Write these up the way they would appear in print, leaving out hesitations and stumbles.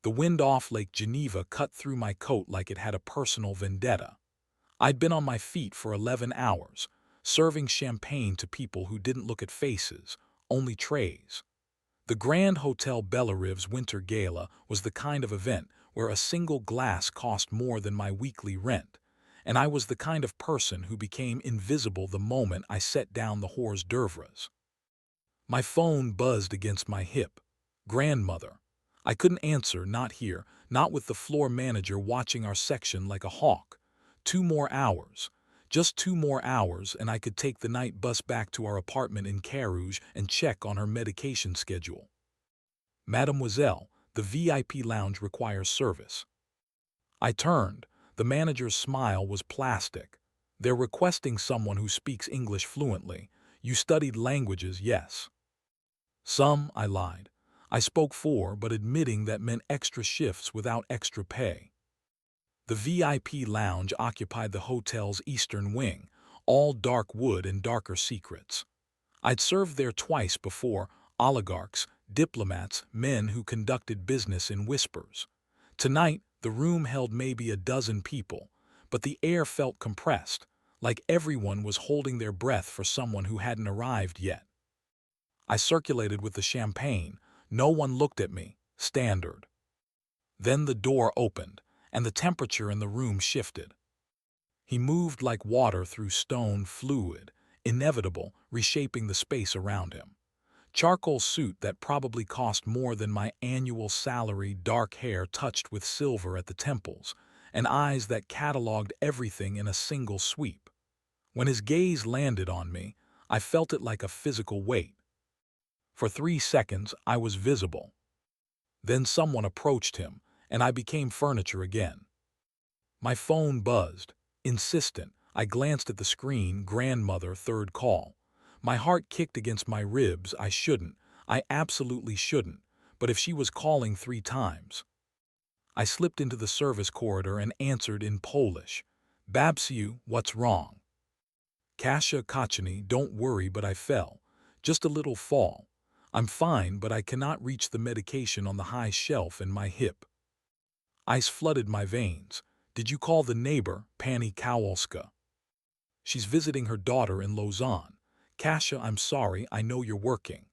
The wind off Lake Geneva cut through my coat like it had a personal vendetta. I'd been on my feet for 11 hours, serving champagne to people who didn't look at faces, only trays. The Grand Hotel Bellariv's Winter Gala was the kind of event where a single glass cost more than my weekly rent, and I was the kind of person who became invisible the moment I set down the hors d'oeuvres. My phone buzzed against my hip. Grandmother. I couldn't answer, not here, not with the floor manager watching our section like a hawk. 2 more hours. Just 2 more hours, and I could take the night bus back to our apartment in Carouge and check on her medication schedule. Mademoiselle, the VIP lounge requires service. I turned. The manager's smile was plastic. They're requesting someone who speaks English fluently. You studied languages, yes. Some, I lied. I spoke 4, but admitting that meant extra shifts without extra pay. The VIP lounge occupied the hotel's eastern wing, all dark wood and darker secrets. I'd served there twice before, oligarchs, diplomats, men who conducted business in whispers. Tonight, the room held maybe a dozen people, but the air felt compressed, like everyone was holding their breath for someone who hadn't arrived yet. I circulated with the champagne. No one looked at me. Standard. Then the door opened, and the temperature in the room shifted. He moved like water through stone, fluid, inevitable, reshaping the space around him. Charcoal suit that probably cost more than my annual salary, dark hair touched with silver at the temples, and eyes that cataloged everything in a single sweep. When his gaze landed on me, I felt it like a physical weight. For 3 seconds, I was visible. Then someone approached him, and I became furniture again. My phone buzzed. Insistent, I glanced at the screen. Grandmother, third call. My heart kicked against my ribs. I shouldn't. I absolutely shouldn't. But if she was calling 3 times. I slipped into the service corridor and answered in Polish. Babciu, what's wrong? Kasia Kachini, don't worry, but I fell. Just a little fall. I'm fine, but I cannot reach the medication on the high shelf in my hip. Ice flooded my veins. Did you call the neighbor, Pani Kowalska? She's visiting her daughter in Lausanne. Kasia, I'm sorry, I know you're working.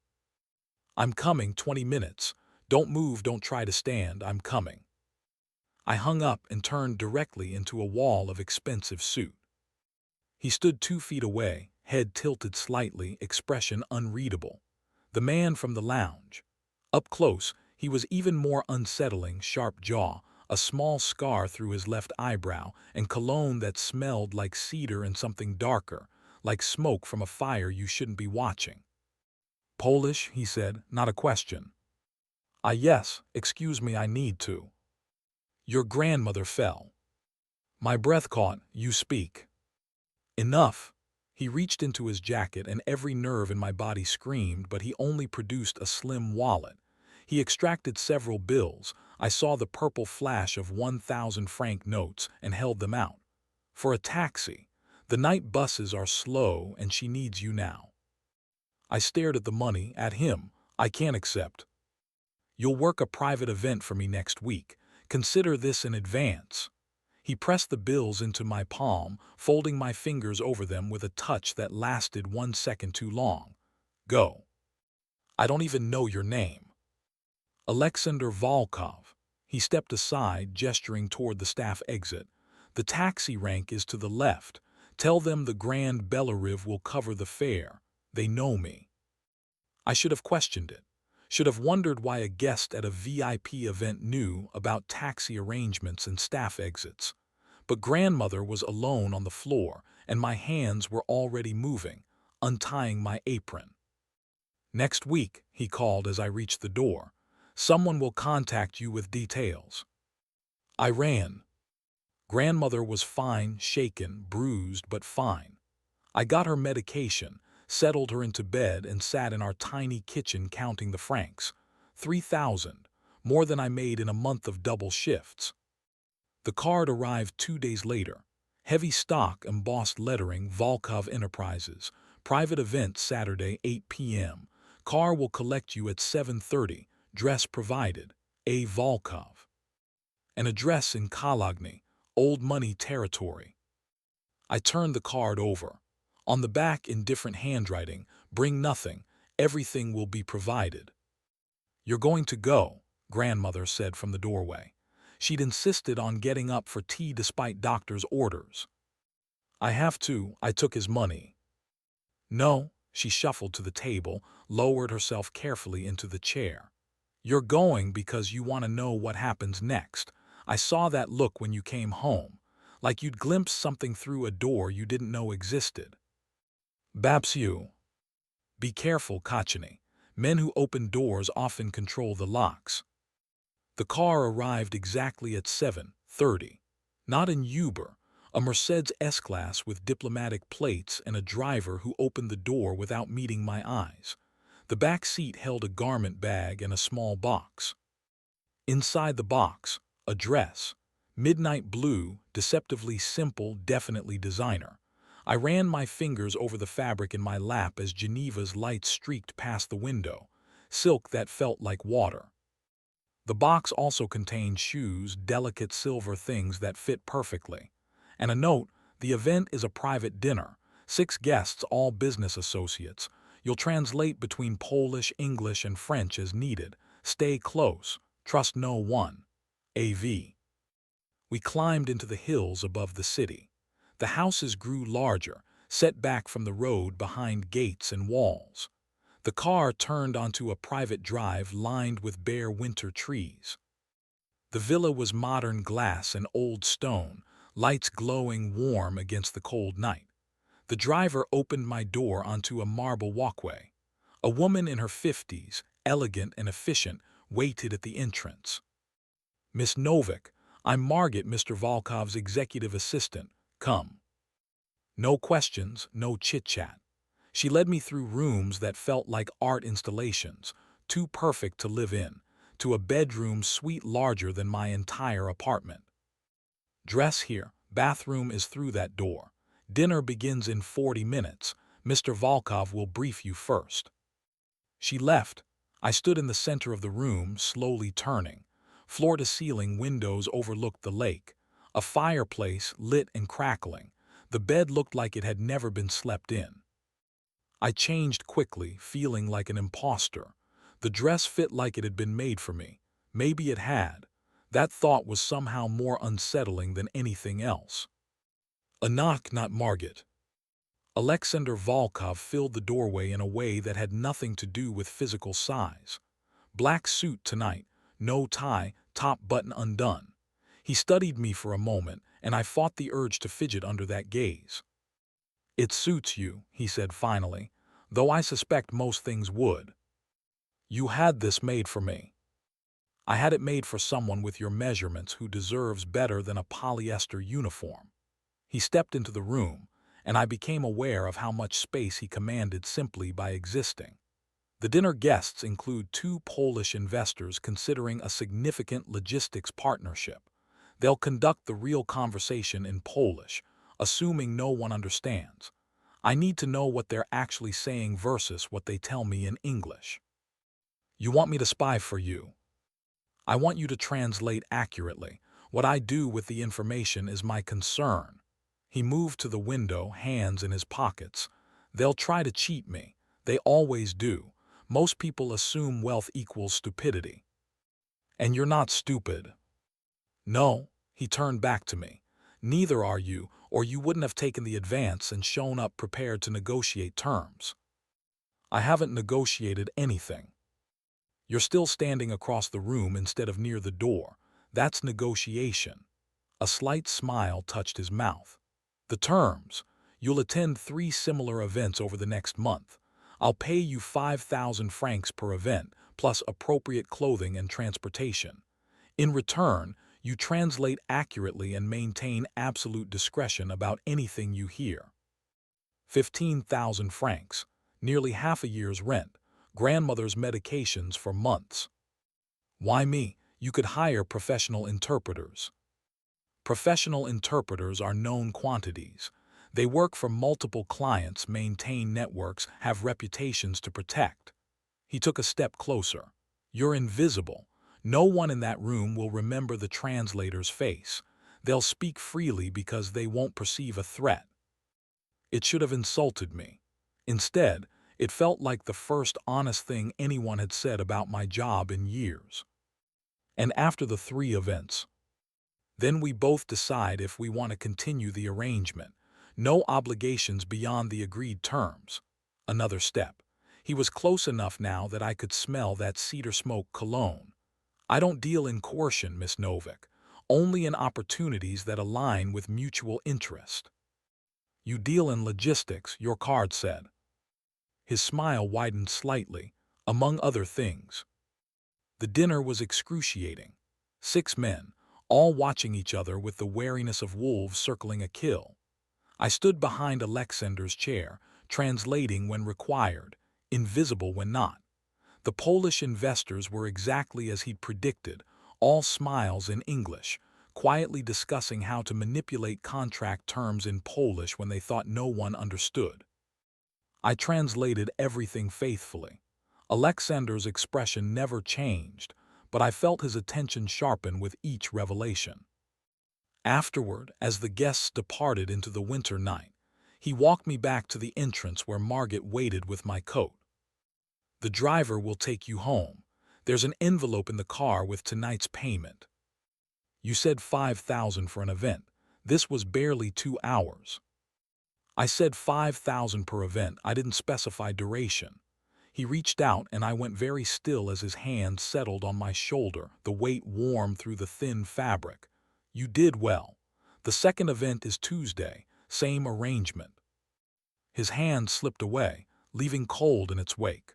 I'm coming, 20 minutes. Don't move, don't try to stand, I'm coming. I hung up and turned directly into a wall of expensive suit. He stood 2 feet away, head tilted slightly, expression unreadable. The man from the lounge. Up close, he was even more unsettling, sharp jaw, a small scar through his left eyebrow, and cologne that smelled like cedar and something darker, like smoke from a fire you shouldn't be watching. Polish, he said, not a question. Yes, excuse me, I need to. Your grandmother fell. My breath caught, you speak. Enough. He reached into his jacket and every nerve in my body screamed, but he only produced a slim wallet. He extracted several bills. I saw the purple flash of 1,000-franc notes and held them out. For a taxi. The night buses are slow and she needs you now. I stared at the money, at him. I can't accept. You'll work a private event for me next week. Consider this in advance. He pressed the bills into my palm, folding my fingers over them with a touch that lasted 1 second too long. Go. I don't even know your name. Alexander Volkov. He stepped aside, gesturing toward the staff exit. The taxi rank is to the left. Tell them the Grand Bellariv will cover the fare. They know me. I should have questioned it. Should have wondered why a guest at a VIP event knew about taxi arrangements and staff exits. But grandmother was alone on the floor, and my hands were already moving, untying my apron. Next week, he called as I reached the door. Someone will contact you with details. I ran. Grandmother was fine, shaken, bruised, but fine. I got her medication, settled her into bed, and sat in our tiny kitchen counting the francs. 3,000, more than I made in a month of double shifts. The card arrived 2 days later. Heavy stock, embossed lettering, Volkov Enterprises. Private event Saturday, 8 p.m. Car will collect you at 7:30. Dress provided. A. Volkov. An address in Cologne, old money territory. I turned the card over. On the back in different handwriting, bring nothing, everything will be provided. You're going to go, grandmother said from the doorway. She'd insisted on getting up for tea despite doctor's orders. I have to, I took his money. No, she shuffled to the table, lowered herself carefully into the chair. You're going because you want to know what happens next. I saw that look when you came home, like you'd glimpsed something through a door you didn't know existed. Babsu. Be careful, Kachini. Men who open doors often control the locks. The car arrived exactly at 7:30. Not an Uber, a Mercedes S-Class with diplomatic plates and a driver who opened the door without meeting my eyes. The back seat held a garment bag and a small box. Inside the box, a dress. Midnight blue, deceptively simple, definitely designer. I ran my fingers over the fabric in my lap as Geneva's light streaked past the window, silk that felt like water. The box also contained shoes, delicate silver things that fit perfectly. And a note, the event is a private dinner. 6 guests, all business associates. You'll translate between Polish, English, and French as needed. Stay close. Trust no one. A.V. We climbed into the hills above the city. The houses grew larger, set back from the road behind gates and walls. The car turned onto a private drive lined with bare winter trees. The villa was modern glass and old stone, lights glowing warm against the cold night. The driver opened my door onto a marble walkway. A woman in her 50s, elegant and efficient, waited at the entrance. Miss Novik, I'm Margit, Mr. Volkov's executive assistant. Come. No questions, no chit-chat. She led me through rooms that felt like art installations, too perfect to live in, to a bedroom suite larger than my entire apartment. Dress here, bathroom is through that door. Dinner begins in 40 minutes. Mr. Volkov will brief you first. She left. I stood in the center of the room, slowly turning. Floor-to-ceiling windows overlooked the lake. A fireplace lit and crackling. The bed looked like it had never been slept in. I changed quickly, feeling like an imposter. The dress fit like it had been made for me. Maybe it had. That thought was somehow more unsettling than anything else. A knock, not Margit. Alexander Volkov filled the doorway in a way that had nothing to do with physical size. Black suit tonight, no tie, top button undone. He studied me for a moment, and I fought the urge to fidget under that gaze. It suits you, he said finally, though I suspect most things would. You had this made for me. I had it made for someone with your measurements who deserves better than a polyester uniform. He stepped into the room, and I became aware of how much space he commanded simply by existing. The dinner guests include 2 Polish investors considering a significant logistics partnership. They'll conduct the real conversation in Polish, assuming no one understands. I need to know what they're actually saying versus what they tell me in English. You want me to spy for you? I want you to translate accurately. What I do with the information is my concern. He moved to the window, hands in his pockets. They'll try to cheat me. They always do. Most people assume wealth equals stupidity. And you're not stupid. No, he turned back to me. Neither are you, or you wouldn't have taken the advance and shown up prepared to negotiate terms. I haven't negotiated anything. You're still standing across the room instead of near the door. That's negotiation. A slight smile touched his mouth. The terms. You'll attend 3 similar events over the next month. I'll pay you 5,000 francs per event, plus appropriate clothing and transportation. In return, you translate accurately and maintain absolute discretion about anything you hear. 15,000 francs, nearly half a year's rent, grandmother's medications for months. Why me? You could hire professional interpreters. Professional interpreters are known quantities. They work for multiple clients, maintain networks, have reputations to protect. He took a step closer. You're invisible. No one in that room will remember the translator's face. They'll speak freely because they won't perceive a threat. It should have insulted me. Instead, it felt like the first honest thing anyone had said about my job in years. And after the 3 events, then we both decide if we want to continue the arrangement. No obligations beyond the agreed terms. Another step. He was close enough now that I could smell that cedar smoke cologne. I don't deal in coercion, Miss Novick, only in opportunities that align with mutual interest. You deal in logistics, your card said. His smile widened slightly, among other things. The dinner was excruciating. 6 men, all watching each other with the wariness of wolves circling a kill. I stood behind Alexander's chair, translating when required, invisible when not. The Polish investors were exactly as he'd predicted, all smiles in English, quietly discussing how to manipulate contract terms in Polish when they thought no one understood. I translated everything faithfully. Alexander's expression never changed, but I felt his attention sharpen with each revelation. Afterward, as the guests departed into the winter night, he walked me back to the entrance where Margaret waited with my coat. The driver will take you home. There's an envelope in the car with tonight's payment. You said 5,000 for an event. This was barely 2 hours. I said 5,000 per event. I didn't specify duration. He reached out and I went very still as his hand settled on my shoulder, the weight warm through the thin fabric. You did well. The second event is Tuesday, same arrangement. His hand slipped away, leaving cold in its wake.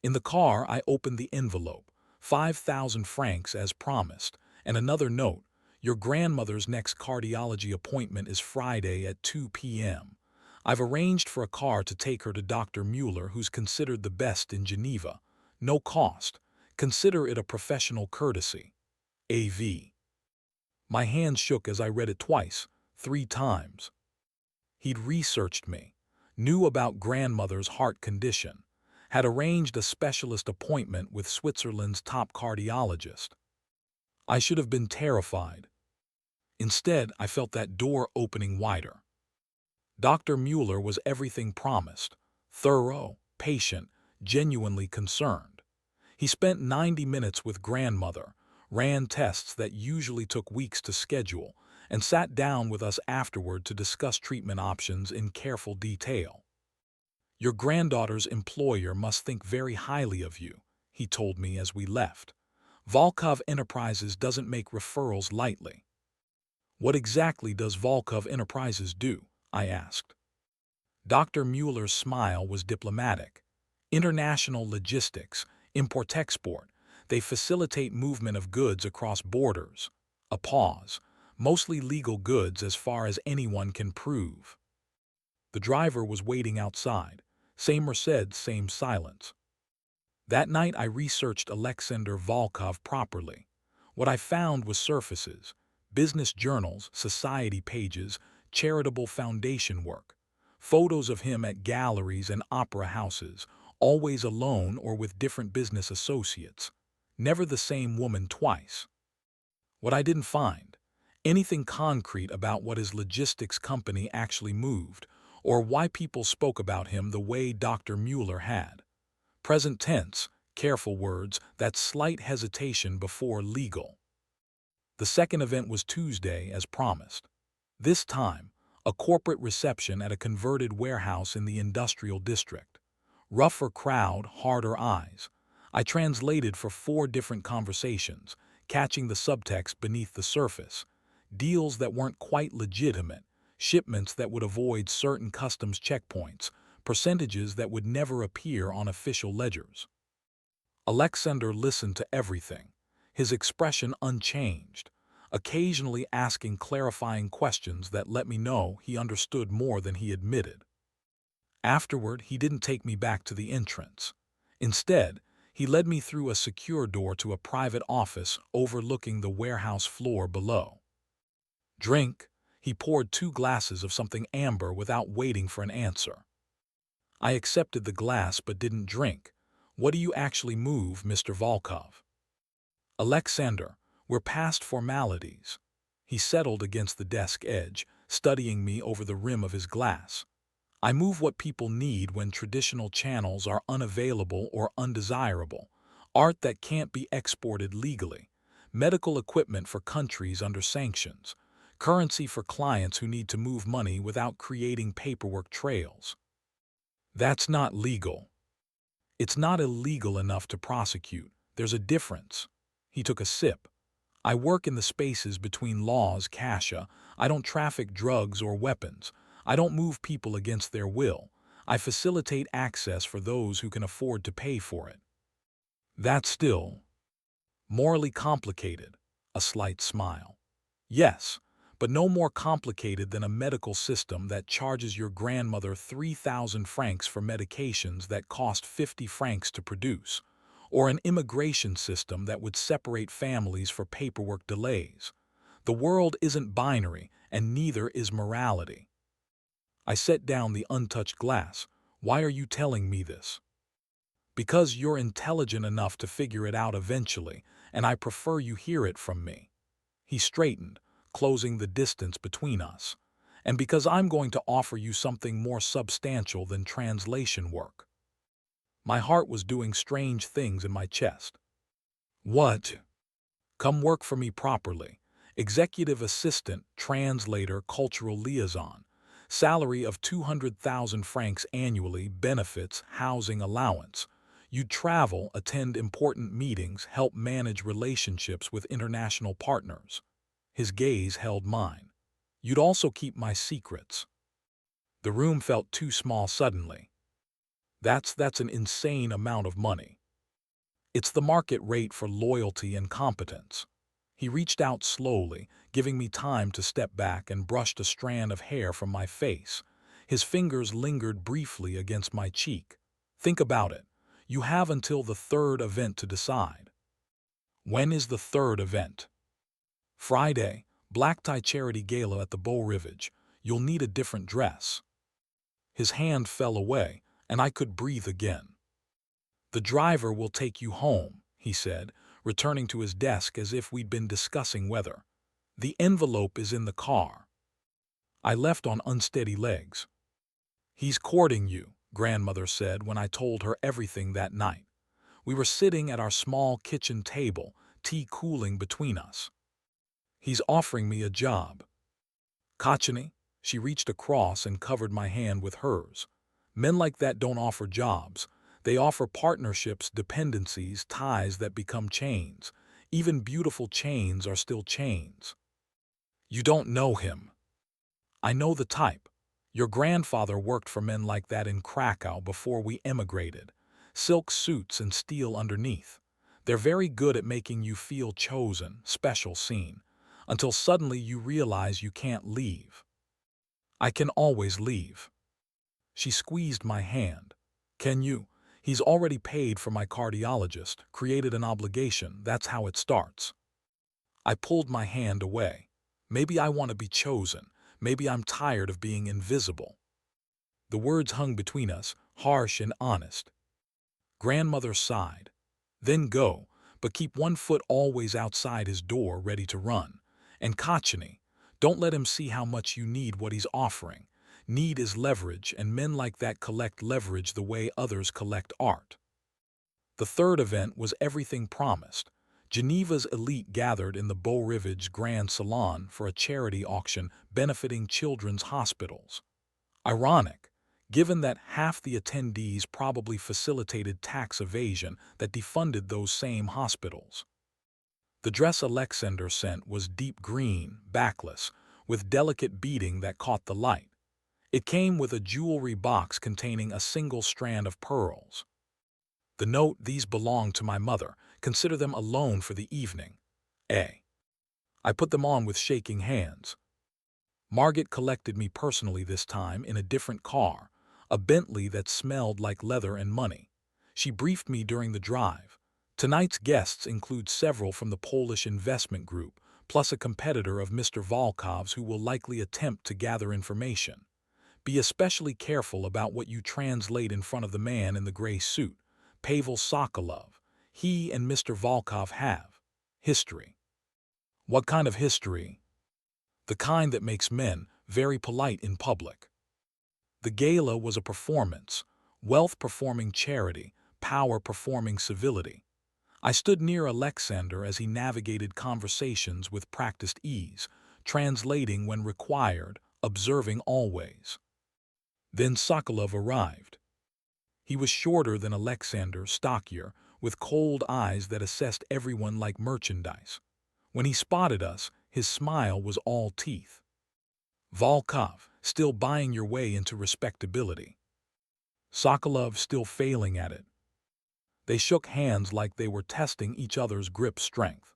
In the car, I opened the envelope, 5,000 francs as promised, and another note. Your grandmother's next cardiology appointment is Friday at 2 p.m. I've arranged for a car to take her to Dr. Mueller, who's considered the best in Geneva. No cost. Consider it a professional courtesy. A.V. My hand shook as I read it twice, 3 times. He'd researched me, knew about grandmother's heart condition, had arranged a specialist appointment with Switzerland's top cardiologist. I should have been terrified. Instead, I felt that door opening wider. Dr. Mueller was everything promised, thorough, patient, genuinely concerned. He spent 90 minutes with grandmother, ran tests that usually took weeks to schedule, and sat down with us afterward to discuss treatment options in careful detail. Your granddaughter's employer must think very highly of you, he told me as we left. Volkov Enterprises doesn't make referrals lightly. What exactly does Volkov Enterprises do? I asked. Dr. Mueller's smile was diplomatic. International logistics, import-export. They facilitate movement of goods across borders. A pause. Mostly legal goods as far as anyone can prove. The driver was waiting outside. Same Mercedes, same silence. That night I researched Alexander Volkov properly. What I found was surfaces, business journals, society pages, charitable foundation work, photos of him at galleries and opera houses, always alone or with different business associates. Never the same woman twice. What I didn't find, anything concrete about what his logistics company actually moved, or why people spoke about him the way Dr. Mueller had. Present tense, careful words, that slight hesitation before legal. The second event was Tuesday, as promised. This time, a corporate reception at a converted warehouse in the industrial district. Rougher crowd, harder eyes. I translated for 4 different conversations, catching the subtext beneath the surface. Deals that weren't quite legitimate, shipments that would avoid certain customs checkpoints, percentages that would never appear on official ledgers. Alexander listened to everything, his expression unchanged, occasionally asking clarifying questions that let me know he understood more than he admitted. Afterward, he didn't take me back to the entrance. Instead, he led me through a secure door to a private office overlooking the warehouse floor below. Drink. He poured 2 glasses of something amber without waiting for an answer. I accepted the glass but didn't drink. What do you actually move, Mr. Volkov? Alexander, we're past formalities. He settled against the desk edge, studying me over the rim of his glass. I move what people need when traditional channels are unavailable or undesirable. Art that can't be exported legally. Medical equipment for countries under sanctions. Currency for clients who need to move money without creating paperwork trails. That's not legal. It's not illegal enough to prosecute. There's a difference. He took a sip. I work in the spaces between laws, Kasha. I don't traffic drugs or weapons. I don't move people against their will. I facilitate access for those who can afford to pay for it. That's still morally complicated. A slight smile. Yes, but no more complicated than a medical system that charges your grandmother 3,000 francs for medications that cost 50 francs to produce, or an immigration system that would separate families for paperwork delays. The world isn't binary, and neither is morality. I set down the untouched glass. Why are you telling me this? Because you're intelligent enough to figure it out eventually, and I prefer you hear it from me. He straightened, closing the distance between us. And because I'm going to offer you something more substantial than translation work. My heart was doing strange things in my chest. What? Come work for me properly. Executive assistant, translator, cultural liaison. Salary of 200,000 francs annually, benefits, housing allowance. You'd travel, attend important meetings, help manage relationships with international partners. His gaze held mine. You'd also keep my secrets. The room felt too small suddenly. That's an insane amount of money. It's the market rate for loyalty and competence. He reached out slowly, giving me time to step back, and brushed a strand of hair from my face. His fingers lingered briefly against my cheek. Think about it. You have until the third event to decide. When is the third event? Friday, black tie charity gala at the Beau Rivage. You'll need a different dress. His hand fell away, and I could breathe again. The driver will take you home, he said, returning to his desk as if we'd been discussing weather. The envelope is in the car. I left on unsteady legs. He's courting you, grandmother said when I told her everything that night. We were sitting at our small kitchen table, tea cooling between us. He's offering me a job. Kachani, she reached across and covered my hand with hers. Men like that don't offer jobs. They offer partnerships, dependencies, ties that become chains. Even beautiful chains are still chains. You don't know him. I know the type. Your grandfather worked for men like that in Krakow before we emigrated. Silk suits and steel underneath. They're very good at making you feel chosen, special, seen, until suddenly you realize you can't leave. I can always leave. She squeezed my hand. Can you? He's already paid for my cardiologist, created an obligation. That's how it starts. I pulled my hand away. Maybe I want to be chosen. Maybe I'm tired of being invisible. The words hung between us, harsh and honest. Grandmother sighed. Then go, but keep one foot always outside his door ready to run. And Kachani, don't let him see how much you need what he's offering. Need is leverage, and men like that collect leverage the way others collect art. The third event was everything promised. Geneva's elite gathered in the Beau Rivage Grand Salon for a charity auction benefiting children's hospitals. Ironic, given that half the attendees probably facilitated tax evasion that defunded those same hospitals. The dress Alexander sent was deep green, backless, with delicate beading that caught the light. It came with a jewelry box containing a single strand of pearls. The note, these belong to my mother. Consider them a loan for the evening. I put them on with shaking hands. Margaret collected me personally this time in a different car, a Bentley that smelled like leather and money. She briefed me during the drive. Tonight's guests include several from the Polish investment group, plus a competitor of Mr. Volkov's who will likely attempt to gather information. Be especially careful about what you translate in front of the man in the gray suit, Pavel Sokolov. He and Mr. Volkov have History. What kind of history? The kind that makes men very polite in public. The gala was a performance, wealth performing charity, power performing civility. I stood near Alexander as he navigated conversations with practiced ease, translating when required, observing always. Then Sokolov arrived. He was shorter than Alexander, stockier, with cold eyes that assessed everyone like merchandise. When he spotted us, his smile was all teeth. Volkov, still buying your way into respectability. Sokolov still failing at it. They shook hands like they were testing each other's grip strength.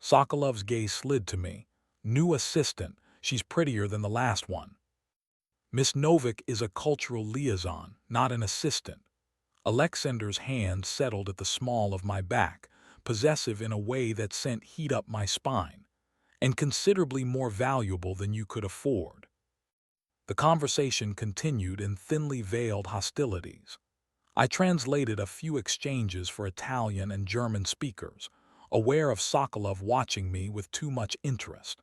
Sokolov's gaze slid to me. New assistant, she's prettier than the last one. Miss Novik is a cultural liaison, not an assistant. Alexander's hand settled at the small of my back, possessive in a way that sent heat up my spine, and considerably more valuable than you could afford. The conversation continued in thinly veiled hostilities. I translated a few exchanges for Italian and German speakers, aware of Sokolov watching me with too much interest.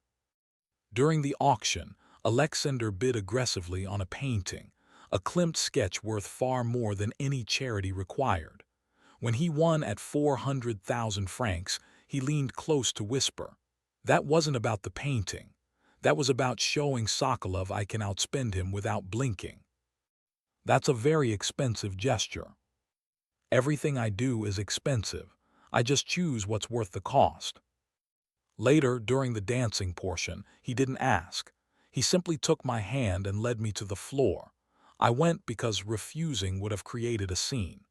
During the auction, Alexander bid aggressively on a painting, a Klimt sketch worth far more than any charity required. When he won at 400,000 francs, he leaned close to whisper, "That wasn't about the painting. That was about showing Sokolov I can outspend him without blinking. That's a very expensive gesture. Everything I do is expensive. I just choose what's worth the cost." Later, during the dancing portion, he didn't ask. He simply took my hand and led me to the floor. I went because refusing would have created a scene.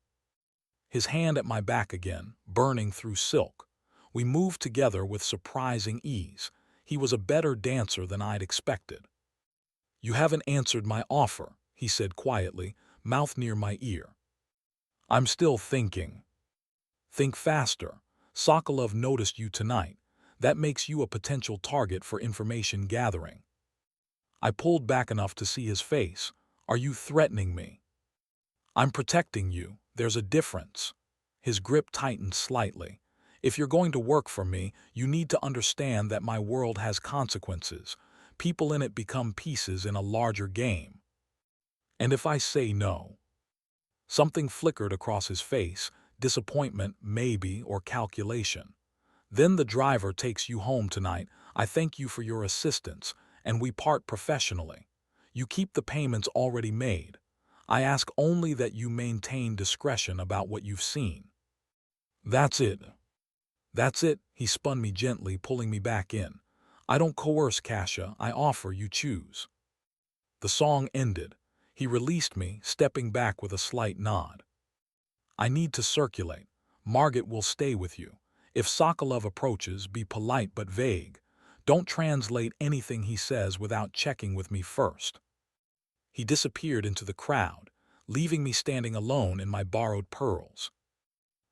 His hand at my back again, burning through silk. We moved together with surprising ease. He was a better dancer than I'd expected. "You haven't answered my offer," he said quietly, mouth near my ear. "I'm still thinking." "Think faster. Sokolov noticed you tonight. That makes you a potential target for information gathering." I pulled back enough to see his face. "Are you threatening me?" "I'm protecting you. There's a difference." His grip tightened slightly. "If you're going to work for me, you need to understand that my world has consequences. People in it become pieces in a larger game. And if I say no?" Something flickered across his face, disappointment, maybe, or calculation. "Then the driver takes you home tonight. I thank you for your assistance, and we part professionally. You keep the payments already made. I ask only that you maintain discretion about what you've seen." "That's it." "That's it," he spun me gently, pulling me back in. "I don't coerce, Kasia. I offer, you choose." The song ended. He released me, stepping back with a slight nod. "I need to circulate. Margit will stay with you. If Sokolov approaches, be polite but vague. Don't translate anything he says without checking with me first." He disappeared into the crowd, leaving me standing alone in my borrowed pearls.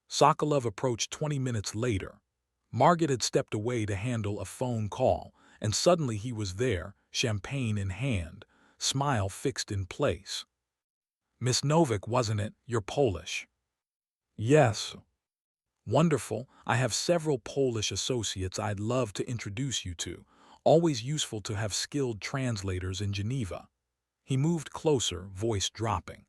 Sokolov approached 20 minutes later. Margit had stepped away to handle a phone call, and suddenly he was there, champagne in hand, smile fixed in place. "Miss Novik, wasn't it? You're Polish." "Yes." "Wonderful. I have several Polish associates I'd love to introduce you to. Always useful to have skilled translators in Geneva." He moved closer, voice dropping.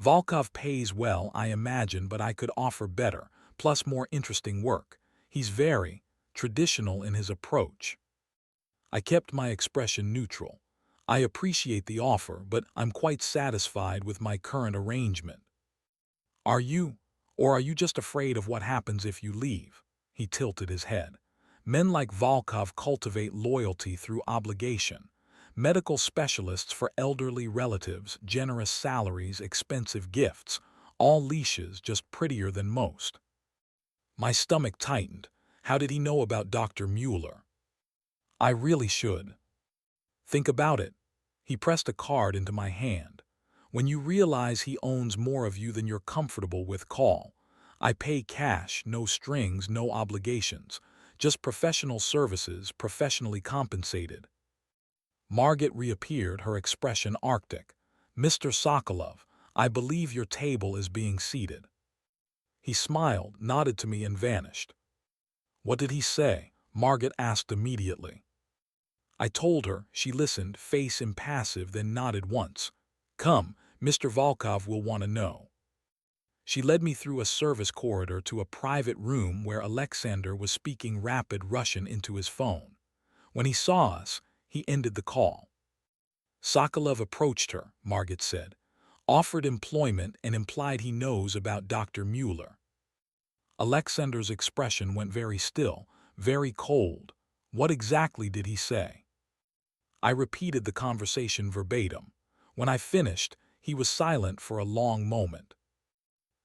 "Volkov pays well, I imagine, but I could offer better, plus more interesting work. He's very traditional in his approach." I kept my expression neutral. "I appreciate the offer, but I'm quite satisfied with my current arrangement." "Are you? Or are you just afraid of what happens if you leave?" He tilted his head. "Men like Volkov cultivate loyalty through obligation. Medical specialists for elderly relatives, generous salaries, expensive gifts, all leashes, just prettier than most." My stomach tightened. How did he know about Dr. Mueller? I really should. "Think about it." He pressed a card into my hand. "When you realize he owns more of you than you're comfortable with, call. I pay cash, no strings, no obligations. Just professional services, professionally compensated." Margit reappeared, her expression arctic. "Mr. Sokolov, I believe your table is being seated." He smiled, nodded to me, and vanished. What did he say? Margaret asked immediately. I told her. She listened, face impassive, then nodded once. Come, Mr. Volkov will want to know. She led me through a service corridor to a private room where Alexander was speaking rapid Russian into his phone. When he saw us, he ended the call. Sokolov approached her, Margaret said, offered employment and implied he knows about Dr. Mueller. Alexander's expression went very still, very cold. What exactly did he say? I repeated the conversation verbatim. When I finished, he was silent for a long moment.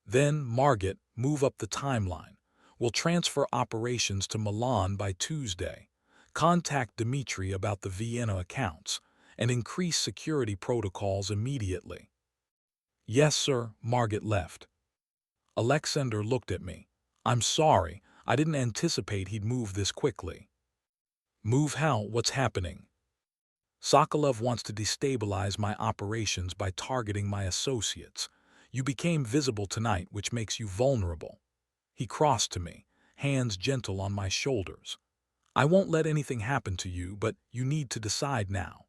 Then, Margaret, move up the timeline. We'll transfer operations to Milan by Tuesday. Contact Dmitry about the Vienna accounts, and increase security protocols immediately. Yes, sir. Margaret left. Alexander looked at me. I'm sorry, I didn't anticipate he'd move this quickly. Move how? What's happening? Sokolov wants to destabilize my operations by targeting my associates. You became visible tonight, which makes you vulnerable. He crossed to me, hands gentle on my shoulders. I won't let anything happen to you, but you need to decide now.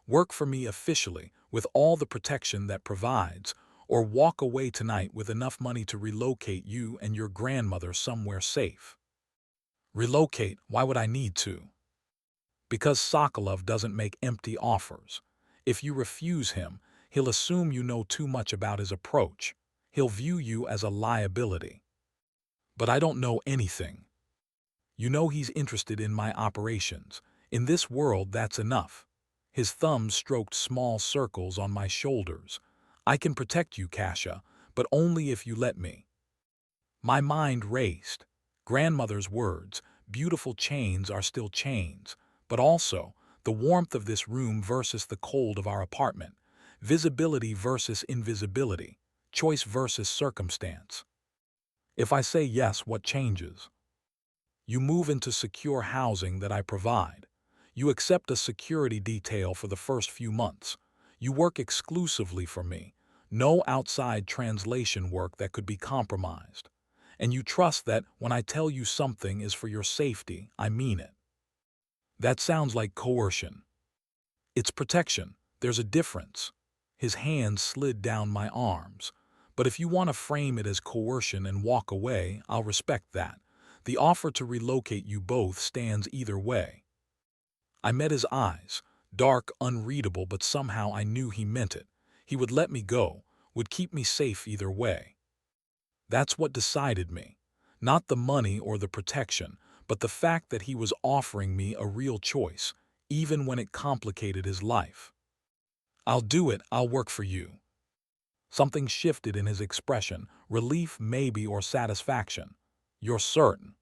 Work for me officially, with all the protection that provides, or walk away tonight with enough money to relocate you and your grandmother somewhere safe. Relocate? Why would I need to? Because Sokolov doesn't make empty offers. If you refuse him, he'll assume you know too much about his approach. He'll view you as a liability. But I don't know anything. You know he's interested in my operations. In this world, that's enough. His thumbs stroked small circles on my shoulders. I can protect you, Kasia, but only if you let me. My mind raced. Grandmother's words, beautiful chains are still chains, but also the warmth of this room versus the cold of our apartment, visibility versus invisibility, choice versus circumstance. If I say yes, what changes? You move into secure housing that I provide. You accept a security detail for the first few months. You work exclusively for me. No outside translation work that could be compromised. And you trust that when I tell you something is for your safety, I mean it. That sounds like coercion. It's protection. There's a difference. His hand slid down my arms. But if you want to frame it as coercion and walk away, I'll respect that. The offer to relocate you both stands either way. I met his eyes, dark, unreadable, but somehow I knew he meant it. He would let me go, would keep me safe either way. That's what decided me. Not the money or the protection, but the fact that he was offering me a real choice, even when it complicated his life. I'll do it, I'll work for you. Something shifted in his expression, relief maybe or satisfaction. You're certain?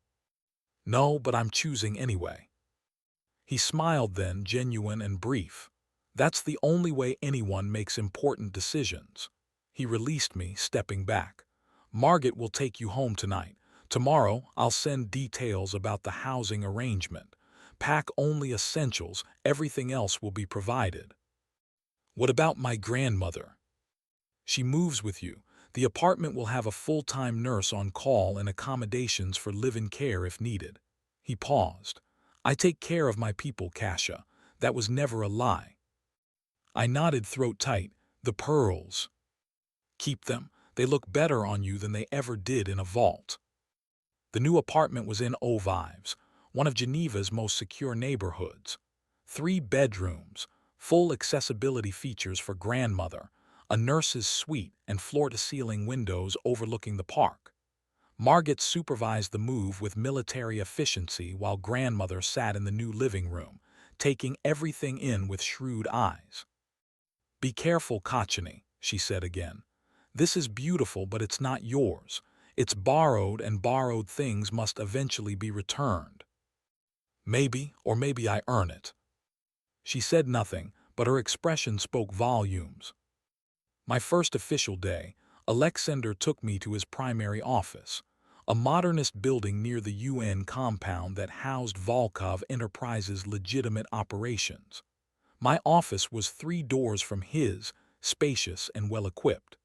No, but I'm choosing anyway. He smiled then, genuine and brief. That's the only way anyone makes important decisions. He released me, stepping back. Margaret will take you home tonight. Tomorrow, I'll send details about the housing arrangement. Pack only essentials, everything else will be provided. What about my grandmother? She moves with you. The apartment will have a full-time nurse on call and accommodations for live-in care if needed. He paused. I take care of my people, Kasia. That was never a lie. I nodded, throat tight. The pearls. Keep them. They look better on you than they ever did in a vault. The new apartment was in Ovives, one of Geneva's most secure neighborhoods. 3 bedrooms, full accessibility features for grandmother, a nurse's suite, and floor-to-ceiling windows overlooking the park. Margaret supervised the move with military efficiency while grandmother sat in the new living room, taking everything in with shrewd eyes. Be careful, Kachini, she said again. This is beautiful, but it's not yours. It's borrowed, and borrowed things must eventually be returned. Maybe, or maybe I earn it. She said nothing, but her expression spoke volumes. My first official day, Alexander took me to his primary office, a modernist building near the UN compound that housed Volkov Enterprises' legitimate operations. My office was 3 doors from his, spacious and well-equipped.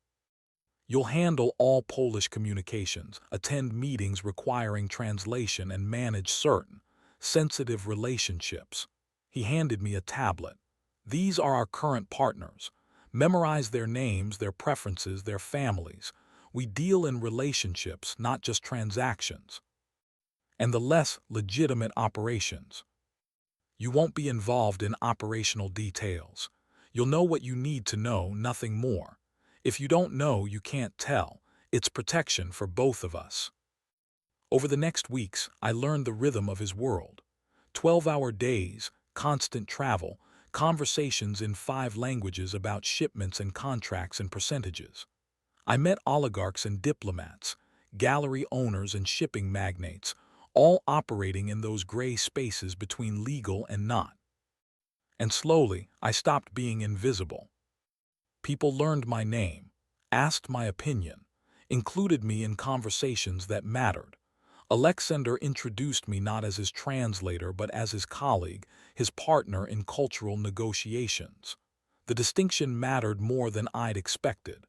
You'll handle all Polish communications, attend meetings requiring translation, and manage certain sensitive relationships. He handed me a tablet. These are our current partners. Memorize their names, their preferences, their families. We deal in relationships, not just transactions. And the less legitimate operations. You won't be involved in operational details. You'll know what you need to know, nothing more. If you don't know, you can't tell. It's protection for both of us. Over the next weeks, I learned the rhythm of his world. 12-hour days, constant travel, conversations in 5 languages about shipments and contracts and percentages. I met oligarchs and diplomats, gallery owners and shipping magnates, all operating in those gray spaces between legal and not. And slowly, I stopped being invisible. People learned my name, asked my opinion, included me in conversations that mattered. Alexander introduced me not as his translator but as his colleague, his partner in cultural negotiations. The distinction mattered more than I'd expected.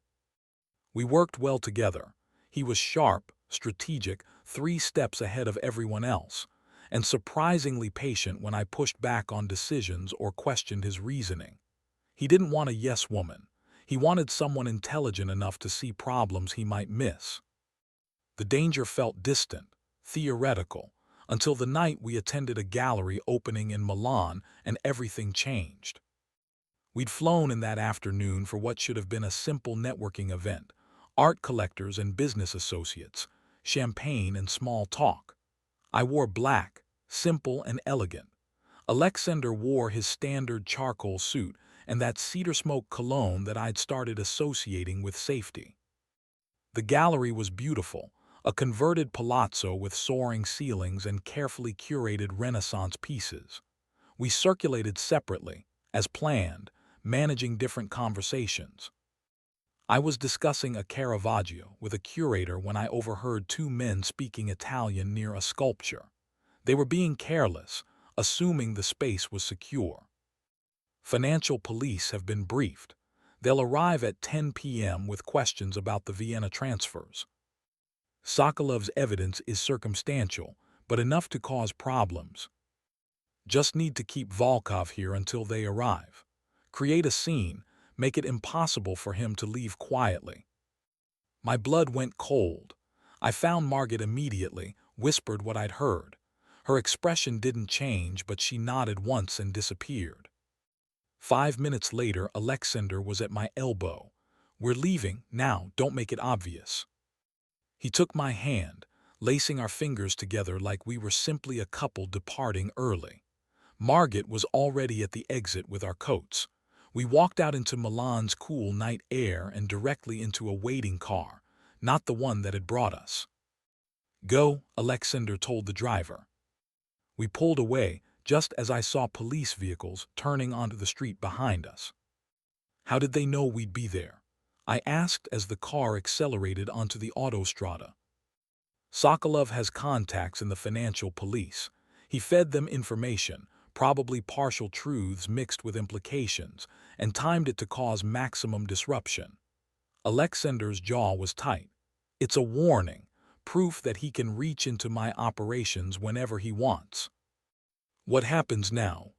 We worked well together. He was sharp, strategic, 3 steps ahead of everyone else, and surprisingly patient when I pushed back on decisions or questioned his reasoning. He didn't want a yes woman. He wanted someone intelligent enough to see problems he might miss. The danger felt distant, theoretical, until the night we attended a gallery opening in Milan and everything changed. We'd flown in that afternoon for what should have been a simple networking event, art collectors and business associates, champagne and small talk. I wore black, simple and elegant. Alexander wore his standard charcoal suit and that cedar smoke cologne that I'd started associating with safety. The gallery was beautiful, a converted palazzo with soaring ceilings and carefully curated Renaissance pieces. We circulated separately, as planned, managing different conversations. I was discussing a Caravaggio with a curator when I overheard 2 men speaking Italian near a sculpture. They were being careless, assuming the space was secure. Financial police have been briefed. They'll arrive at 10 p.m. with questions about the Vienna transfers. Sokolov's evidence is circumstantial, but enough to cause problems. Just need to keep Volkov here until they arrive. Create a scene, make it impossible for him to leave quietly. My blood went cold. I found Margit immediately, whispered what I'd heard. Her expression didn't change, but she nodded once and disappeared. 5 minutes later, Alexander was at my elbow. We're leaving, now, don't make it obvious. He took my hand, lacing our fingers together like we were simply a couple departing early. Margit was already at the exit with our coats. We walked out into Milan's cool night air and directly into a waiting car, not the one that had brought us. Go, Alexander told the driver. We pulled away, just as I saw police vehicles turning onto the street behind us. How did they know we'd be there? I asked as the car accelerated onto the autostrada. Sokolov has contacts in the financial police. He fed them information, probably partial truths mixed with implications, and timed it to cause maximum disruption. Alexander's jaw was tight. It's a warning, proof that he can reach into my operations whenever he wants. What happens now?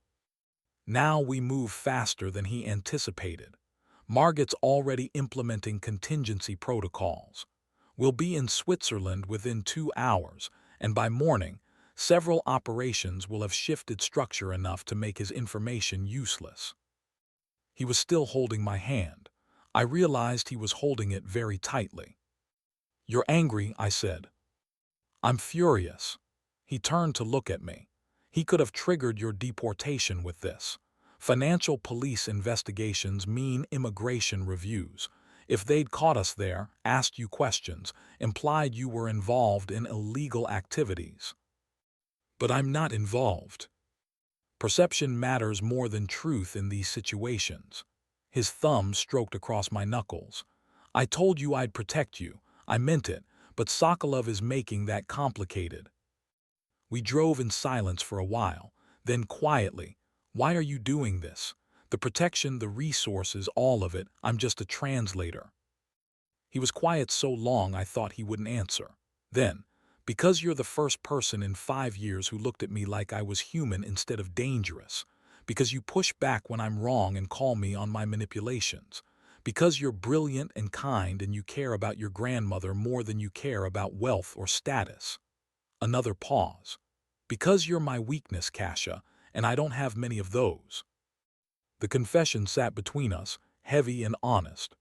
Now we move faster than he anticipated. Margit's already implementing contingency protocols. We'll be in Switzerland within 2 hours, and by morning, several operations will have shifted structure enough to make his information useless. He was still holding my hand. I realized he was holding it very tightly. You're angry, I said. I'm furious. He turned to look at me. He could have triggered your deportation with this. Financial police investigations mean immigration reviews. If they'd caught us there, asked you questions, implied you were involved in illegal activities. But I'm not involved. Perception matters more than truth in these situations. His thumb stroked across my knuckles. I told you I'd protect you. I meant it, but Sokolov is making that complicated. We drove in silence for a while, then quietly. Why are you doing this? The protection, the resources, all of it, I'm just a translator. He was quiet so long I thought he wouldn't answer. Then, because you're the first person in 5 years who looked at me like I was human instead of dangerous, because you push back when I'm wrong and call me on my manipulations, because you're brilliant and kind and you care about your grandmother more than you care about wealth or status. Another pause. Because you're my weakness, Kasha, and I don't have many of those. The confession sat between us, heavy and honest.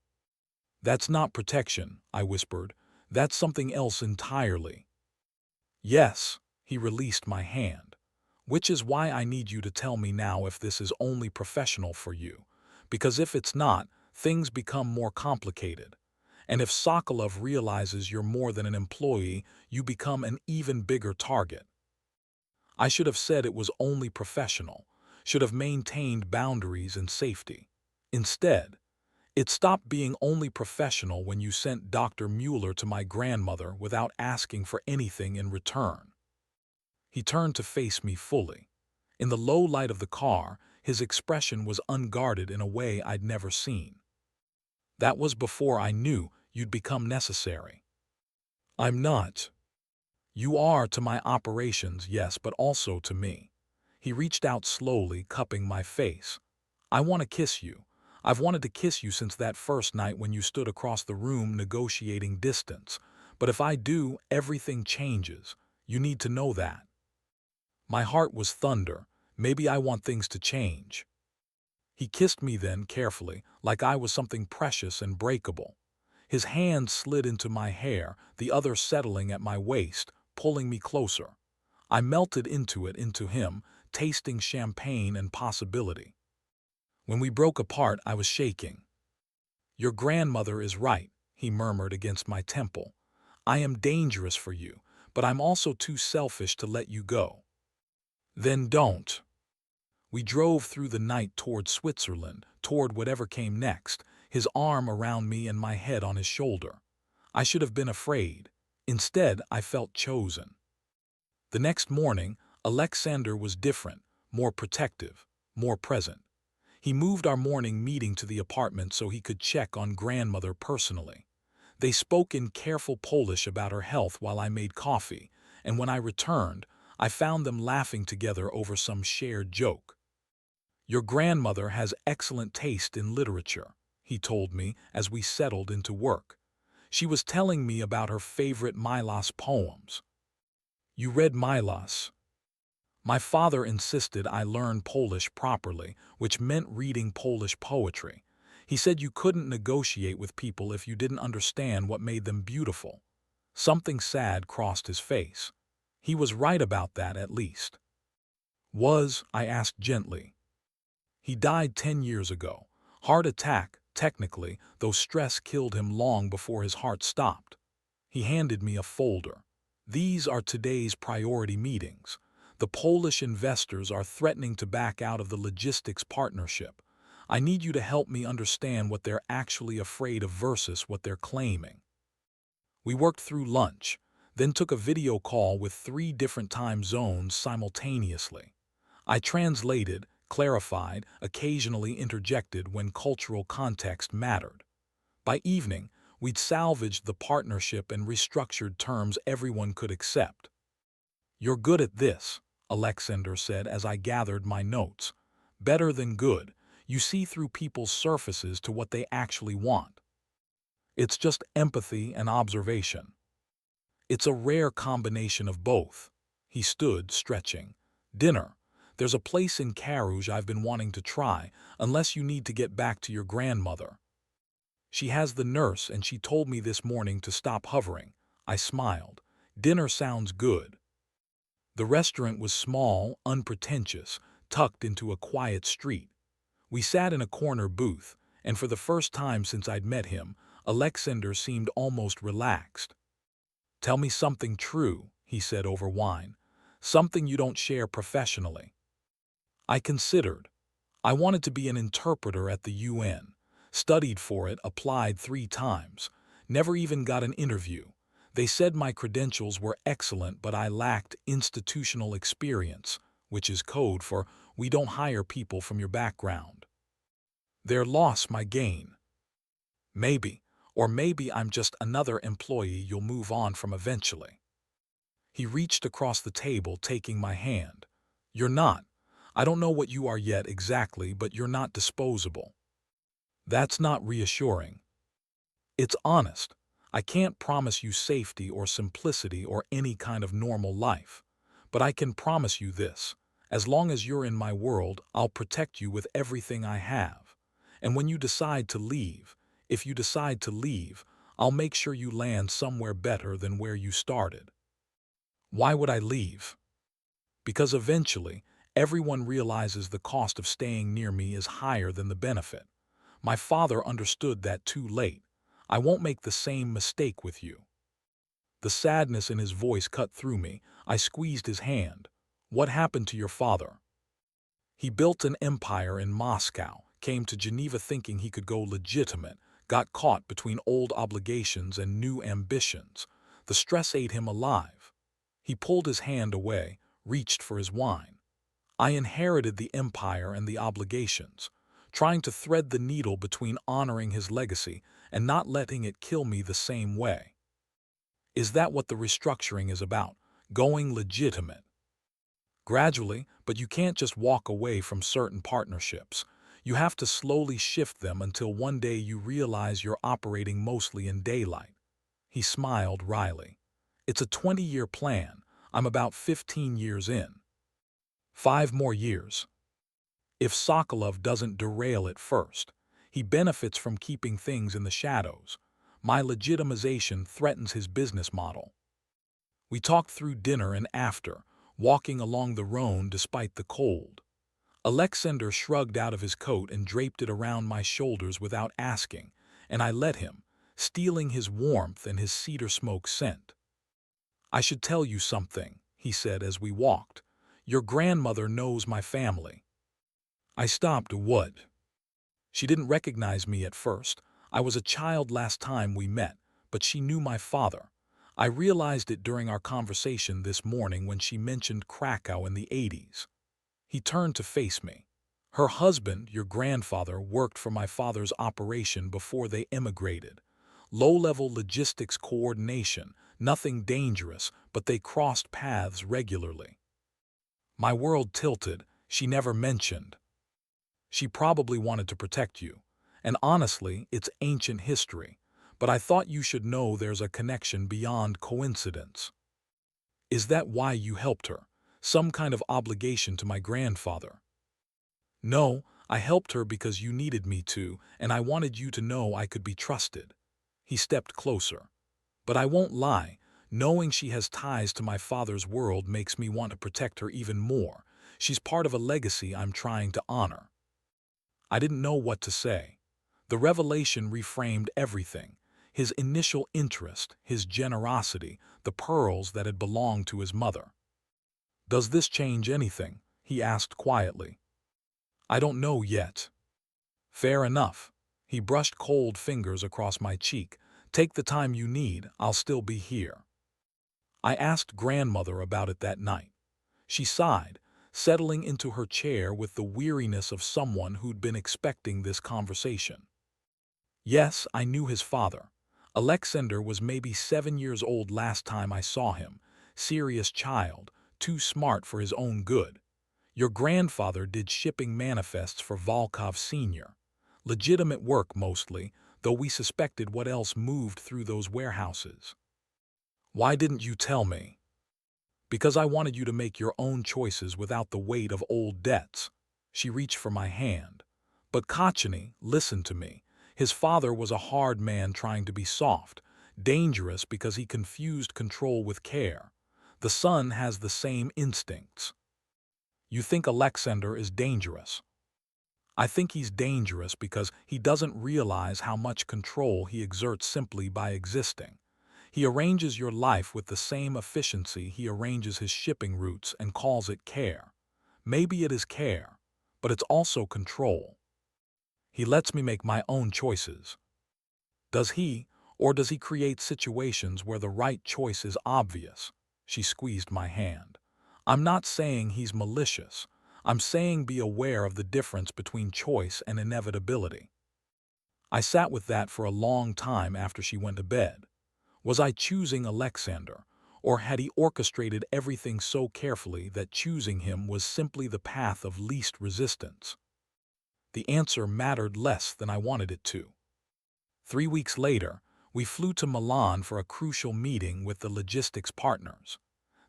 That's not protection, I whispered. That's something else entirely. Yes, he released my hand. Which is why I need you to tell me now if this is only professional for you. Because if it's not, things become more complicated. And if Sokolov realizes you're more than an employee, you become an even bigger target. I should have said it was only professional, should have maintained boundaries and safety. Instead, it stopped being only professional when you sent Dr. Mueller to my grandmother without asking for anything in return. He turned to face me fully. In the low light of the car, his expression was unguarded in a way I'd never seen. That was before I knew you'd become necessary. I'm not. You are to my operations, yes, but also to me. He reached out slowly, cupping my face. I want to kiss you. I've wanted to kiss you since that first night when you stood across the room negotiating distance. But if I do, everything changes. You need to know that. My heart was thunder. Maybe I want things to change. He kissed me then carefully, like I was something precious and breakable. His hand slid into my hair, the other settling at my waist, pulling me closer. I melted into him, tasting champagne and possibility. When we broke apart, I was shaking. Your grandmother is right, he murmured against my temple. I am dangerous for you, but I'm also too selfish to let you go. Then don't. We drove through the night toward Switzerland, toward whatever came next, his arm around me and my head on his shoulder. I should have been afraid. Instead, I felt chosen. The next morning, Alexander was different, more protective, more present. He moved our morning meeting to the apartment so he could check on grandmother personally. They spoke in careful Polish about her health while I made coffee, and when I returned, I found them laughing together over some shared joke. Your grandmother has excellent taste in literature, he told me as we settled into work. She was telling me about her favorite Milos poems. You read Milos? My father insisted I learn Polish properly, which meant reading Polish poetry. He said you couldn't negotiate with people if you didn't understand what made them beautiful. Something sad crossed his face. He was right about that, at least. I asked gently. He died 10 years ago. Heart attack, technically, though stress killed him long before his heart stopped. He handed me a folder. These are today's priority meetings. The Polish investors are threatening to back out of the logistics partnership. I need you to help me understand what they're actually afraid of versus what they're claiming. We worked through lunch, then took a video call with 3 different time zones simultaneously. I translated, clarified, occasionally interjected when cultural context mattered. By evening, we'd salvaged the partnership and restructured terms everyone could accept. You're good at this, Alexander said as I gathered my notes. Better than good. You see through people's surfaces to what they actually want. It's just empathy and observation. It's a rare combination of both. He stood, stretching. Dinner. There's a place in Carouge I've been wanting to try, unless you need to get back to your grandmother. She has the nurse and she told me this morning to stop hovering. I smiled. Dinner sounds good. The restaurant was small, unpretentious, tucked into a quiet street. We sat in a corner booth, and for the first time since I'd met him, Alexander seemed almost relaxed. Tell me something true, he said over wine. Something you don't share professionally. I considered. I wanted to be an interpreter at the UN. Studied for it, applied 3 times. Never even got an interview. They said my credentials were excellent, but I lacked institutional experience, which is code for we don't hire people from your background. Their loss, my gain. Maybe. Or maybe I'm just another employee you'll move on from eventually. He reached across the table, taking my hand. You're not. I don't know what you are yet exactly, but you're not disposable. That's not reassuring. It's honest. I can't promise you safety or simplicity or any kind of normal life. But I can promise you this. As long as you're in my world, I'll protect you with everything I have. And when you decide to leave, if you decide to leave, I'll make sure you land somewhere better than where you started. Why would I leave? Because eventually, everyone realizes the cost of staying near me is higher than the benefit. My father understood that too late. I won't make the same mistake with you. The sadness in his voice cut through me. I squeezed his hand. What happened to your father? He built an empire in Moscow, came to Geneva thinking he could go legitimate, got caught between old obligations and new ambitions. The stress ate him alive. He pulled his hand away, reached for his wine. I inherited the empire and the obligations, trying to thread the needle between honoring his legacy and not letting it kill me the same way. Is that what the restructuring is about? Going legitimate? Gradually, but you can't just walk away from certain partnerships. You have to slowly shift them until one day you realize you're operating mostly in daylight. He smiled wryly. It's a 20-year plan. I'm about 15 years in. 5 more years. If Sokolov doesn't derail it first, he benefits from keeping things in the shadows. My legitimization threatens his business model. We talked through dinner and after, walking along the Rhone despite the cold. Alexander shrugged out of his coat and draped it around my shoulders without asking, and I let him, stealing his warmth and his cedar smoke scent. I should tell you something, he said as we walked. Your grandmother knows my family. I stopped. What? She didn't recognize me at first. I was a child last time we met, but she knew my father. I realized it during our conversation this morning when she mentioned Krakow in the 80s. He turned to face me. Her husband, your grandfather, worked for my father's operation before they emigrated. Low-level logistics coordination, nothing dangerous, but they crossed paths regularly. My world tilted. She never mentioned. She probably wanted to protect you. And honestly, it's ancient history. But I thought you should know there's a connection beyond coincidence. Is that why you helped her? Some kind of obligation to my grandfather? No, I helped her because you needed me to, and I wanted you to know I could be trusted. He stepped closer. But I won't lie, knowing she has ties to my father's world makes me want to protect her even more. She's part of a legacy I'm trying to honor. I didn't know what to say. The revelation reframed everything. His initial interest, his generosity, the pearls that had belonged to his mother. Does this change anything? He asked quietly. I don't know yet. Fair enough. He brushed cold fingers across my cheek. Take the time you need, I'll still be here. I asked grandmother about it that night. She sighed, settling into her chair with the weariness of someone who'd been expecting this conversation. Yes, I knew his father. Alexander was maybe 7 years old last time I saw him. Serious child, too smart for his own good. Your grandfather did shipping manifests for Volkov Sr. Legitimate work mostly, though we suspected what else moved through those warehouses. Why didn't you tell me? Because I wanted you to make your own choices without the weight of old debts. She reached for my hand. But Kachany, listen to me. His father was a hard man trying to be soft, dangerous because he confused control with care. The son has the same instincts. You think Alexander is dangerous. I think he's dangerous because he doesn't realize how much control he exerts simply by existing. He arranges your life with the same efficiency he arranges his shipping routes and calls it care. Maybe it is care, but it's also control. He lets me make my own choices. Does he, or does he create situations where the right choice is obvious? She squeezed my hand. I'm not saying he's malicious. I'm saying be aware of the difference between choice and inevitability. I sat with that for a long time after she went to bed. Was I choosing Alexander, or had he orchestrated everything so carefully that choosing him was simply the path of least resistance? The answer mattered less than I wanted it to. 3 weeks later, we flew to Milan for a crucial meeting with the logistics partners.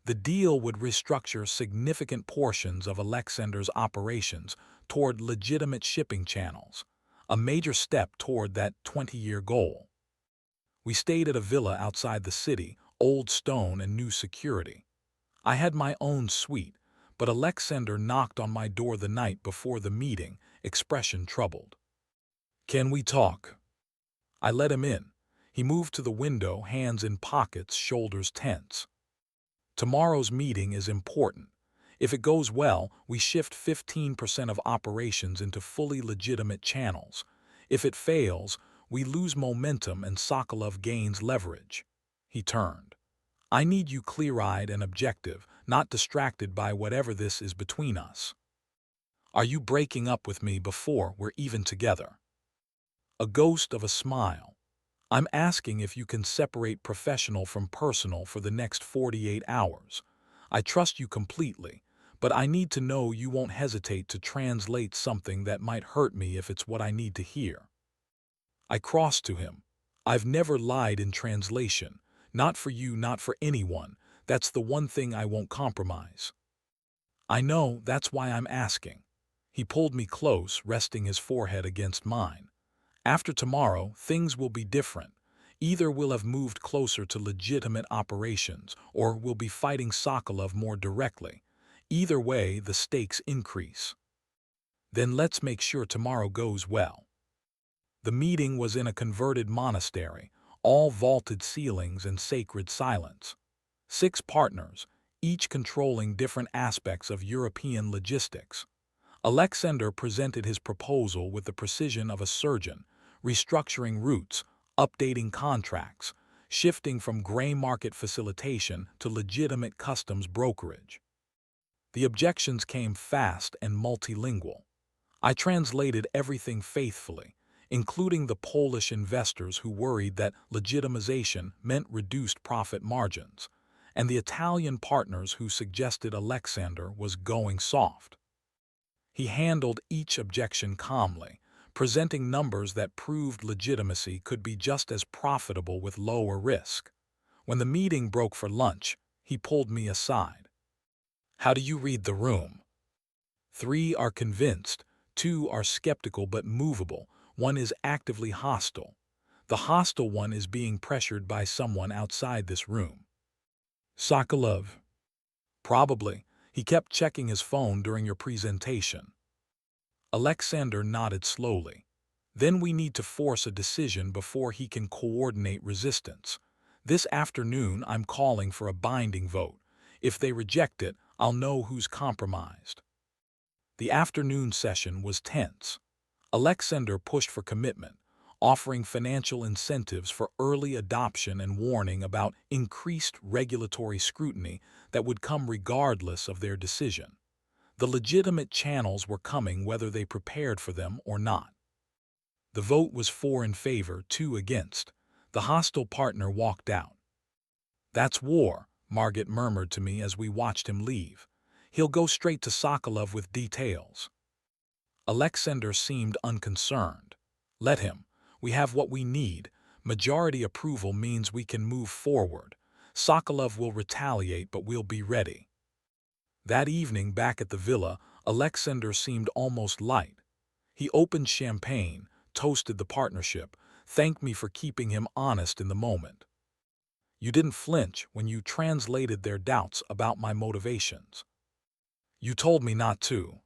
The deal would restructure significant portions of Alexander's operations toward legitimate shipping channels, a major step toward that 20-year goal. We stayed at a villa outside the city, old stone and new security. I had my own suite, but Alexander knocked on my door the night before the meeting, expression troubled. "Can we talk?" I let him in. He moved to the window, hands in pockets, shoulders tense. "Tomorrow's meeting is important. If it goes well, we shift 15% of operations into fully legitimate channels. If it fails, we lose momentum and Sokolov gains leverage." He turned. "I need you clear-eyed and objective, not distracted by whatever this is between us. Are you breaking up with me before we're even together?" A ghost of a smile. "I'm asking if you can separate professional from personal for the next 48 hours. I trust you completely, but I need to know you won't hesitate to translate something that might hurt me if it's what I need to hear." I crossed to him. "I've never lied in translation. Not for you, not for anyone. That's the one thing I won't compromise." "I know, that's why I'm asking." He pulled me close, resting his forehead against mine. "After tomorrow, things will be different. Either we'll have moved closer to legitimate operations, or we'll be fighting Sokolov more directly. Either way, the stakes increase." "Then let's make sure tomorrow goes well." The meeting was in a converted monastery, all vaulted ceilings and sacred silence. 6 partners, each controlling different aspects of European logistics. Alexander presented his proposal with the precision of a surgeon, restructuring routes, updating contracts, shifting from gray market facilitation to legitimate customs brokerage. The objections came fast and multilingual. I translated everything faithfully, including the Polish investors who worried that legitimization meant reduced profit margins, and the Italian partners who suggested Alexander was going soft. He handled each objection calmly, presenting numbers that proved legitimacy could be just as profitable with lower risk. When the meeting broke for lunch, he pulled me aside. "How do you read the room?" 3 are convinced, 2 are skeptical but movable, 1 is actively hostile. The hostile one is being pressured by someone outside this room. "Sokolov." "Probably. He kept checking his phone during your presentation." Alexander nodded slowly. "Then we need to force a decision before he can coordinate resistance. This afternoon I'm calling for a binding vote. If they reject it, I'll know who's compromised." The afternoon session was tense. Alexander pushed for commitment, offering financial incentives for early adoption and warning about increased regulatory scrutiny that would come regardless of their decision. The legitimate channels were coming whether they prepared for them or not. The vote was 4 in favor, 2 against. The hostile partner walked out. "That's war," Margit murmured to me as we watched him leave. "He'll go straight to Sokolov with details." Alexander seemed unconcerned. "Let him. We have what we need. Majority approval means we can move forward. Sokolov will retaliate, but we'll be ready." That evening back at the villa, Alexander seemed almost light. He opened champagne, toasted the partnership, thanked me for keeping him honest in the moment. "You didn't flinch when you translated their doubts about my motivations." "You told me not to."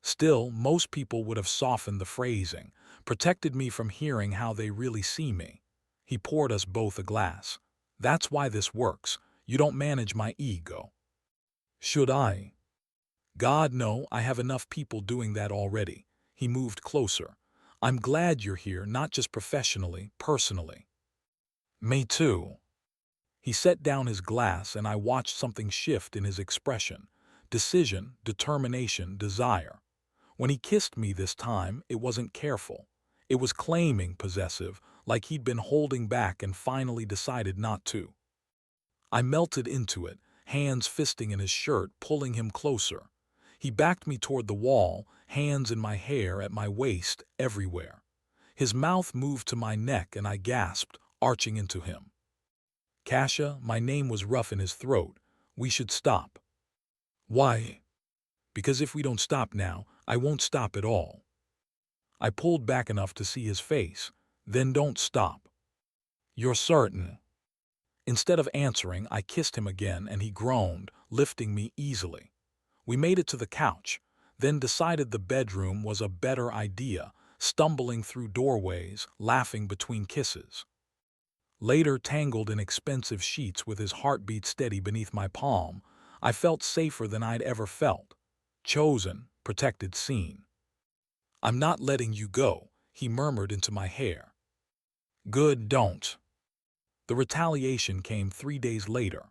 Still, most people would have softened the phrasing, protected me from hearing how they really see me. He poured us both a glass. "That's why this works. You don't manage my ego." "Should I?" "God, no, I have enough people doing that already." He moved closer. "I'm glad you're here, not just professionally, personally." "Me too." He set down his glass and I watched something shift in his expression. Decision, determination, desire. When he kissed me this time, it wasn't careful. It was claiming possessive, like he'd been holding back and finally decided not to. I melted into it, hands fisting in his shirt, pulling him closer. He backed me toward the wall, hands in my hair, at my waist, everywhere. His mouth moved to my neck and I gasped, arching into him. Kasia, my name was rough in his throat. We should stop. Why? Because if we don't stop now, I won't stop at all. I pulled back enough to see his face. Then don't stop. You're certain? Instead of answering, I kissed him again and he groaned, lifting me easily. We made it to the couch, then decided the bedroom was a better idea, stumbling through doorways, laughing between kisses. Later, tangled in expensive sheets with his heartbeat steady beneath my palm, I felt safer than I'd ever felt. Chosen, protected, seen. I'm not letting you go, he murmured into my hair. Good, don't. The retaliation came 3 days later.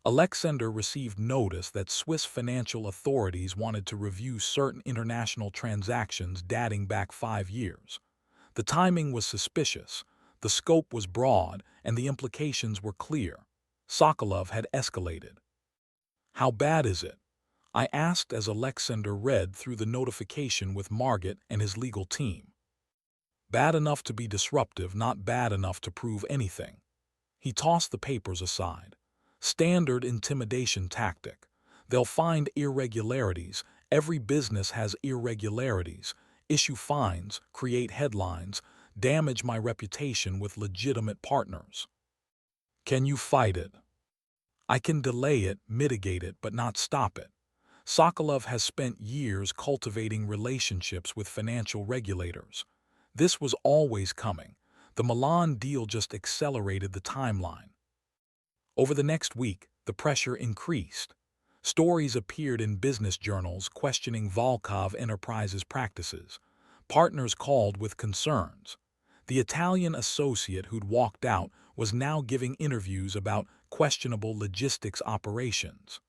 Alexander received notice that Swiss financial authorities wanted to review certain international transactions dating back 5 years. The timing was suspicious, the scope was broad, and the implications were clear. Sokolov had escalated. How bad is it? I asked as Alexander read through the notification with Margit and his legal team. Bad enough to be disruptive, not bad enough to prove anything. He tossed the papers aside. Standard intimidation tactic. They'll find irregularities. Every business has irregularities. Issue fines, create headlines, damage my reputation with legitimate partners. Can you fight it? I can delay it, mitigate it, but not stop it. Sokolov has spent years cultivating relationships with financial regulators. This was always coming. The Milan deal just accelerated the timeline. Over the next week, the pressure increased. Stories appeared in business journals questioning Volkov Enterprises' practices. Partners called with concerns. The Italian associate who'd walked out was now giving interviews about questionable logistics operations.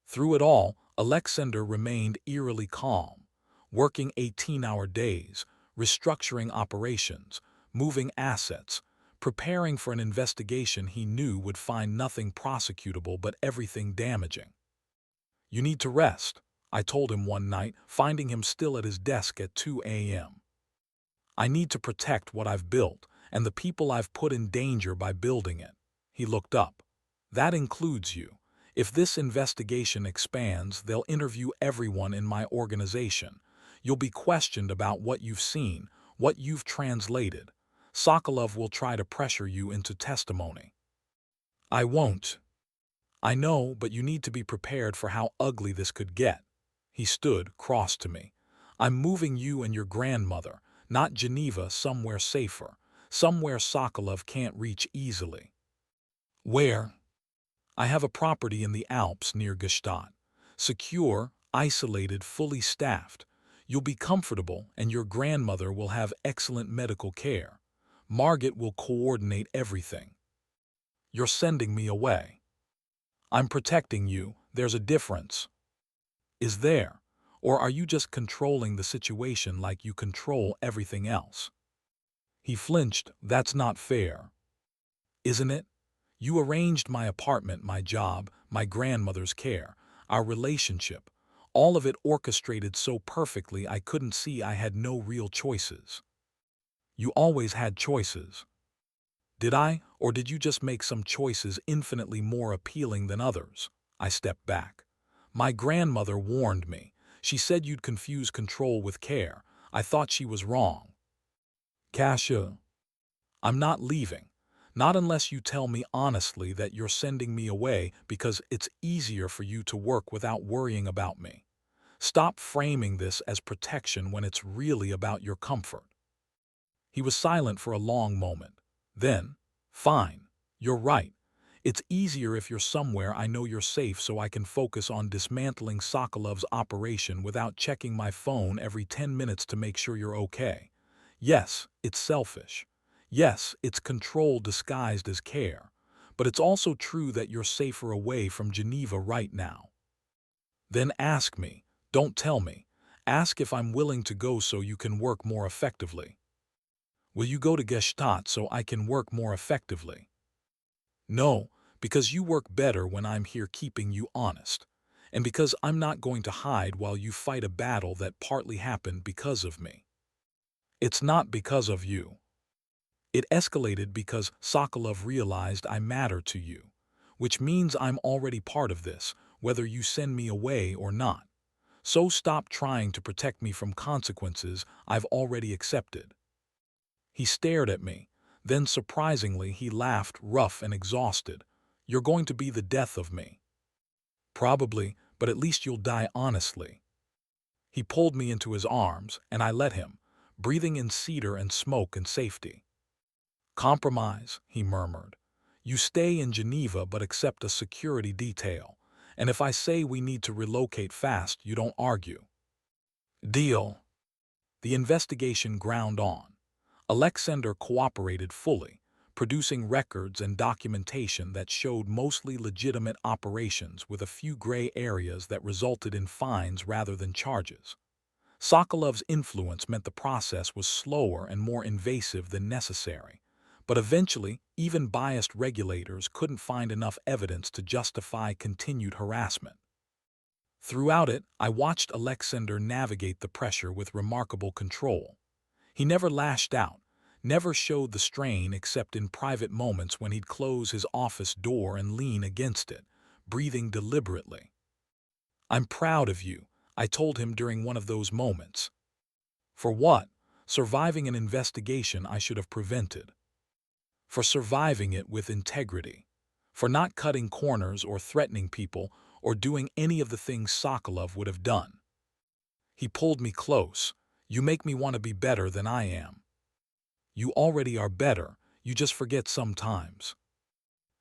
Through it all, Alexander remained eerily calm, working 18-hour days, restructuring operations, moving assets, preparing for an investigation he knew would find nothing prosecutable but everything damaging. You need to rest, I told him one night, finding him still at his desk at 2 a.m. I need to protect what I've built and the people I've put in danger by building it. He looked up. That includes you. If this investigation expands, they'll interview everyone in my organization. You'll be questioned about what you've seen, what you've translated. Sokolov will try to pressure you into testimony. I won't. I know, but you need to be prepared for how ugly this could get. He stood, cross to me. I'm moving you and your grandmother, not Geneva, somewhere safer, somewhere Sokolov can't reach easily. Where? I have a property in the Alps near Gstaad. Secure, isolated, fully staffed. You'll be comfortable and your grandmother will have excellent medical care. Margit will coordinate everything. You're sending me away. I'm protecting you. There's a difference. Is there? Or are you just controlling the situation like you control everything else? He flinched. That's not fair. Isn't it? You arranged my apartment, my job, my grandmother's care, our relationship, all of it orchestrated so perfectly I couldn't see I had no real choices. You always had choices. Did I, or did you just make some choices infinitely more appealing than others? I stepped back. My grandmother warned me. She said you'd confuse control with care. I thought she was wrong. Kasia, I'm not leaving. Not unless you tell me honestly that you're sending me away because it's easier for you to work without worrying about me. Stop framing this as protection when it's really about your comfort. He was silent for a long moment. Then, fine, you're right. It's easier if you're somewhere I know you're safe so I can focus on dismantling Sokolov's operation without checking my phone every 10 minutes to make sure you're okay. Yes, it's selfish. Yes, it's control disguised as care. But it's also true that you're safer away from Geneva right now. Then ask me. Don't tell me. Ask if I'm willing to go so you can work more effectively. Will you go to Gestadt so I can work more effectively? No, because you work better when I'm here keeping you honest. And because I'm not going to hide while you fight a battle that partly happened because of me. It's not because of you. It escalated because Sokolov realized I matter to you, which means I'm already part of this, whether you send me away or not. So stop trying to protect me from consequences I've already accepted. He stared at me. Then surprisingly he laughed, rough and exhausted. You're going to be the death of me. Probably, but at least you'll die honestly. He pulled me into his arms, and I let him, breathing in cedar and smoke and safety. Compromise, he murmured. You stay in Geneva but accept a security detail, and if I say we need to relocate fast, you don't argue. Deal. The investigation ground on. Alexander cooperated fully, producing records and documentation that showed mostly legitimate operations with a few gray areas that resulted in fines rather than charges. Sokolov's influence meant the process was slower and more invasive than necessary, but eventually even biased regulators couldn't find enough evidence to justify continued harassment. Throughout it, I watched Alexander navigate the pressure with remarkable control. He never lashed out, never showed the strain except in private moments when he'd close his office door and lean against it, breathing deliberately. I'm proud of you, I told him during one of those moments. For what? Surviving an investigation I should have prevented. For surviving it with integrity. For not cutting corners or threatening people or doing any of the things Sokolov would have done. He pulled me close. You make me want to be better than I am. You already are better, you just forget sometimes.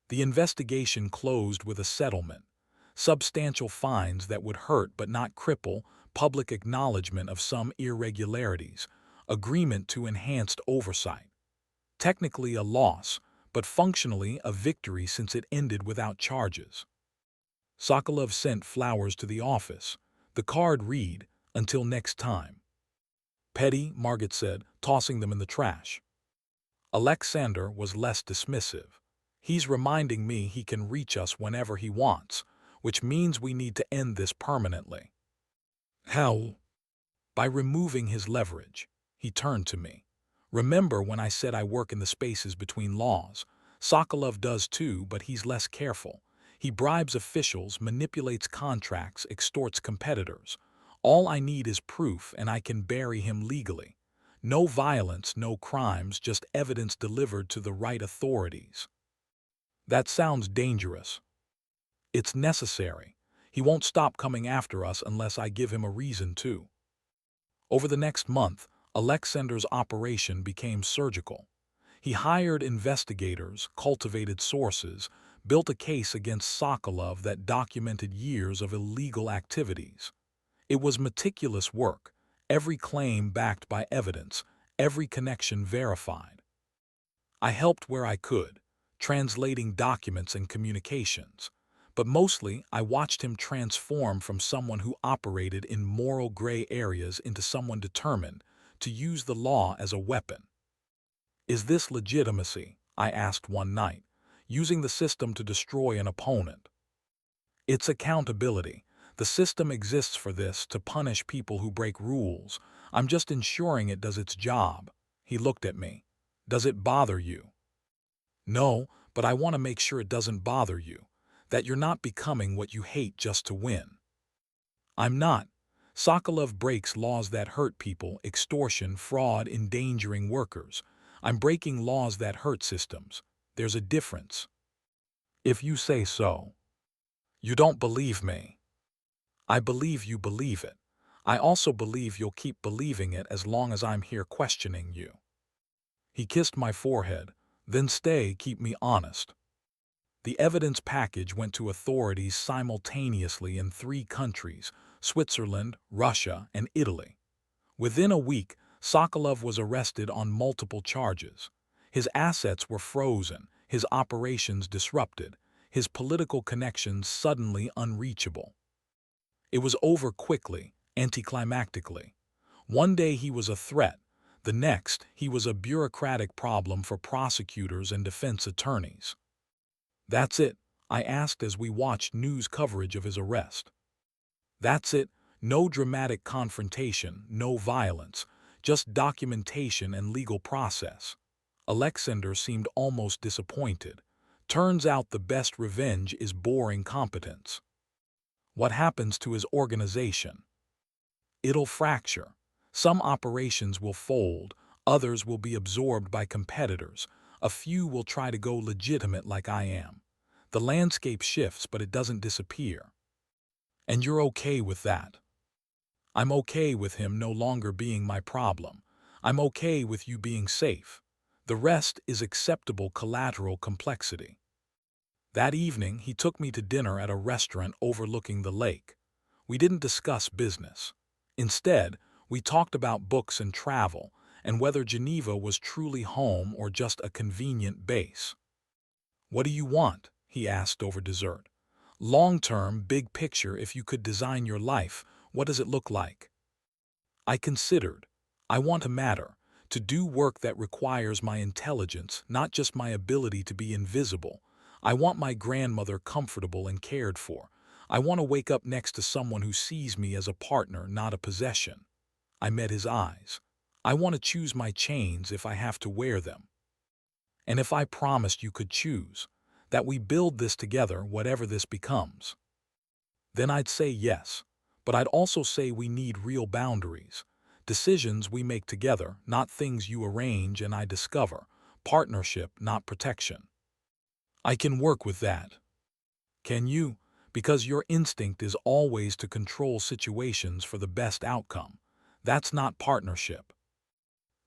The investigation closed with a settlement, substantial fines that would hurt but not cripple, public acknowledgement of some irregularities, agreement to enhanced oversight. Technically a loss, but functionally a victory since it ended without charges. Sokolov sent flowers to the office. The card read, "Until next time." Petty, Margaret said, tossing them in the trash. Alexander was less dismissive. He's reminding me he can reach us whenever he wants, which means we need to end this permanently. How? By removing his leverage. He turned to me. Remember when I said I work in the spaces between laws? Sokolov does too, but he's less careful. He bribes officials, manipulates contracts, extorts competitors. All I need is proof and I can bury him legally. No violence, no crimes, just evidence delivered to the right authorities. That sounds dangerous. It's necessary. He won't stop coming after us unless I give him a reason to. Over the next month, Alexander's operation became surgical. He hired investigators, cultivated sources, built a case against Sokolov that documented years of illegal activities. It was meticulous work, every claim backed by evidence, every connection verified. I helped where I could, translating documents and communications, but mostly I watched him transform from someone who operated in moral gray areas into someone determined to use the law as a weapon. Is this legitimacy? I asked one night, using the system to destroy an opponent. It's accountability. The system exists for this, to punish people who break rules. I'm just ensuring it does its job. He looked at me. Does it bother you? No, but I want to make sure it doesn't bother you. That you're not becoming what you hate just to win. I'm not. Sokolov breaks laws that hurt people, extortion, fraud, endangering workers. I'm breaking laws that hurt systems. There's a difference. If you say so. You don't believe me. I believe you believe it. I also believe you'll keep believing it as long as I'm here questioning you. He kissed my forehead. Then stay, keep me honest. The evidence package went to authorities simultaneously in 3 countries, Switzerland, Russia, and Italy. Within a week, Sokolov was arrested on multiple charges. His assets were frozen, his operations disrupted, his political connections suddenly unreachable. It was over quickly, anticlimactically. One day he was a threat, The next, he was a bureaucratic problem for prosecutors and defense attorneys. "That's it?" I asked as we watched news coverage of his arrest. "That's it. No dramatic confrontation, no violence, just documentation and legal process." Alexander seemed almost disappointed. "Turns out the best revenge is boring competence." "What happens to his organization?" "It'll fracture. Some operations will fold, others will be absorbed by competitors, a few will try to go legitimate like I am. The landscape shifts, but it doesn't disappear." "And you're okay with that?" "I'm okay with him no longer being my problem. I'm okay with you being safe. The rest is acceptable collateral complexity." That evening, he took me to dinner at a restaurant overlooking the lake. We didn't discuss business. Instead, we talked about books and travel, and whether Geneva was truly home or just a convenient base. "What do you want?" he asked over dessert. "Long-term, big picture, if you could design your life, what does it look like?" I considered. "I want to matter, to do work that requires my intelligence, not just my ability to be invisible. I want my grandmother comfortable and cared for. I want to wake up next to someone who sees me as a partner, not a possession." I met his eyes. "I want to choose my chains if I have to wear them." "And if I promised you could choose, that we build this together, whatever this becomes?" "Then I'd say yes, but I'd also say we need real boundaries. Decisions we make together, not things you arrange and I discover. Partnership, not protection." "I can work with that." "Can you? Because your instinct is always to control situations for the best outcome. That's not partnership."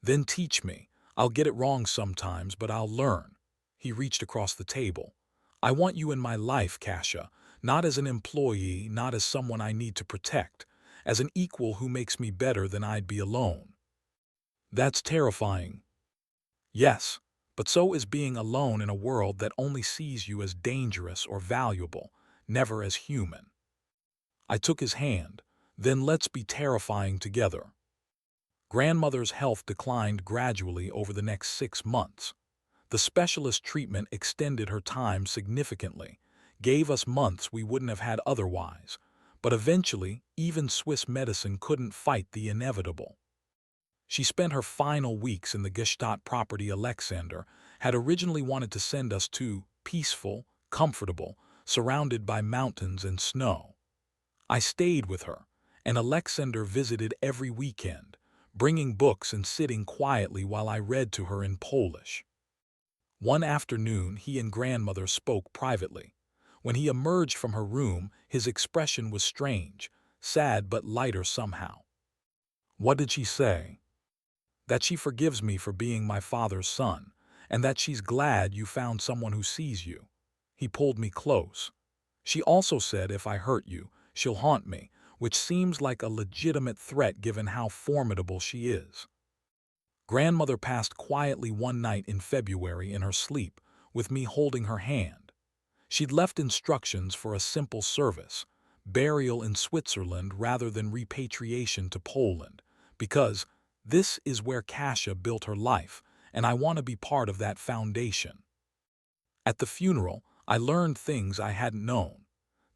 "Then teach me. I'll get it wrong sometimes, but I'll learn." He reached across the table. "I want you in my life, Kasia, not as an employee, not as someone I need to protect, as an equal who makes me better than I'd be alone." "That's terrifying." "Yes, but so is being alone in a world that only sees you as dangerous or valuable, never as human." I took his hand. "Then let's be terrifying together." Grandmother's health declined gradually over the next 6 months. The specialist treatment extended her time significantly, gave us months we wouldn't have had otherwise, but eventually even Swiss medicine couldn't fight the inevitable. She spent her final weeks in the Gstaad property Alexander had originally wanted to send us to, peaceful, comfortable, surrounded by mountains and snow. I stayed with her, and Alexander visited every weekend, bringing books and sitting quietly while I read to her in Polish. One afternoon, he and grandmother spoke privately. When he emerged from her room, his expression was strange, sad but lighter somehow. "What did she say?" "That she forgives me for being my father's son, and that she's glad you found someone who sees you." He pulled me close. "She also said if I hurt you, she'll haunt me, which seems like a legitimate threat given how formidable she is." Grandmother passed quietly one night in February in her sleep, with me holding her hand. She'd left instructions for a simple service, burial in Switzerland rather than repatriation to Poland, because this is where Kasia built her life, and I want to be part of that foundation. At the funeral, I learned things I hadn't known.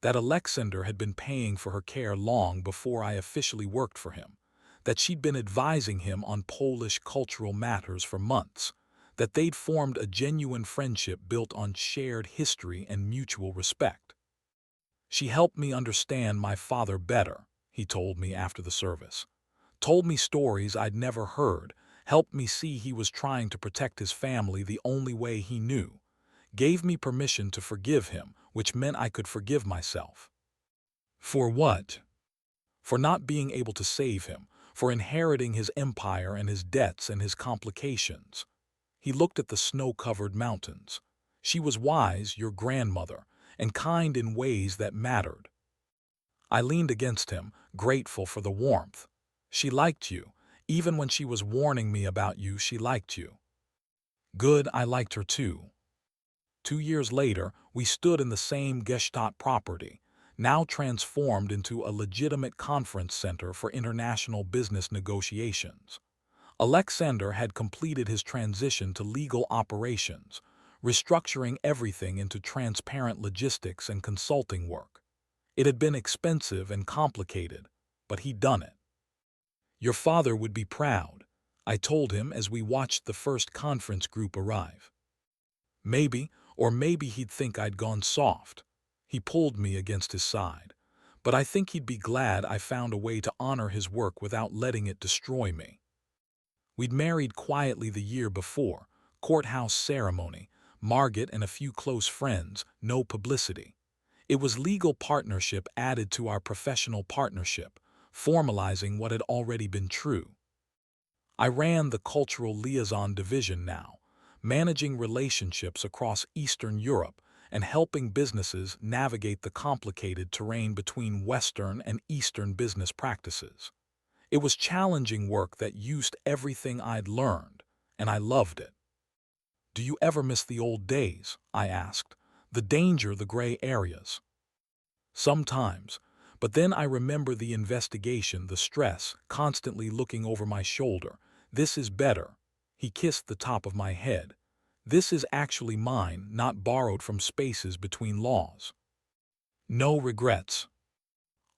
That Alexander had been paying for her care long before I officially worked for him. That she'd been advising him on Polish cultural matters for months. That they'd formed a genuine friendship built on shared history and mutual respect. "She helped me understand my father better," he told me after the service. "Told me stories I'd never heard, helped me see he was trying to protect his family the only way he knew. Gave me permission to forgive him, which meant I could forgive myself." "For what?" "For not being able to save him, for inheriting his empire and his debts and his complications." He looked at the snow-covered mountains. "She was wise, your grandmother, and kind in ways that mattered." I leaned against him, grateful for the warmth. "She liked you. Even when she was warning me about you, she liked you." "Good, I liked her too." 2 years later, we stood in the same Gstaad property, now transformed into a legitimate conference center for international business negotiations. Alexander had completed his transition to legal operations, restructuring everything into transparent logistics and consulting work. It had been expensive and complicated, but he'd done it. "Your father would be proud," I told him as we watched the first conference group arrive. Maybe, or maybe he'd think I'd gone soft. He pulled me against his side. But I think he'd be glad I found a way to honor his work without letting it destroy me. We'd married quietly the year before, courthouse ceremony, Margaret and a few close friends, no publicity. It was legal partnership added to our professional partnership, formalizing what had already been true. I ran the cultural liaison division now, managing relationships across Eastern Europe and helping businesses navigate the complicated terrain between Western and Eastern business practices. It was challenging work that used everything I'd learned, and I loved it. "Do you ever miss the old days?" I asked. "The danger, the gray areas." "Sometimes, but then I remember the investigation, the stress, constantly looking over my shoulder. This is better." He kissed the top of my head. "This is actually mine, not borrowed from spaces between laws." No regrets.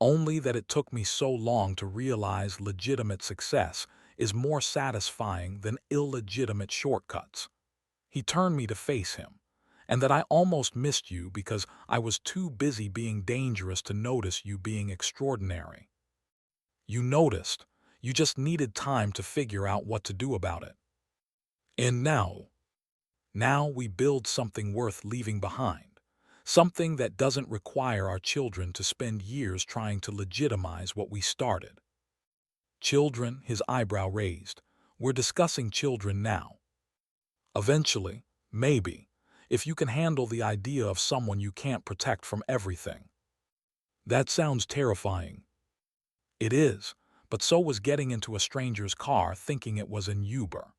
Only that it took me so long to realize legitimate success is more satisfying than illegitimate shortcuts. He turned me to face him, and that I almost missed you because I was too busy being dangerous to notice you being extraordinary. You noticed. You just needed time to figure out what to do about it. And now we build something worth leaving behind. Something that doesn't require our children to spend years trying to legitimize what we started. Children, his eyebrow raised. We're discussing children now. Eventually, maybe, if you can handle the idea of someone you can't protect from everything. That sounds terrifying. It is, but so was getting into a stranger's car thinking it was an Uber.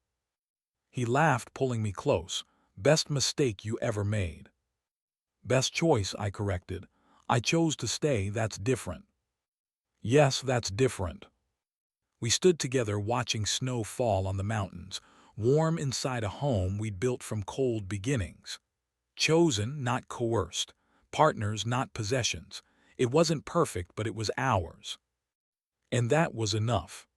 He laughed, pulling me close. "Best mistake you ever made." "Best choice," I corrected. "I chose to stay, that's different." "Yes, that's different." We stood together watching snow fall on the mountains, warm inside a home we'd built from cold beginnings. Chosen, not coerced. Partners, not possessions. It wasn't perfect, but it was ours. And that was enough.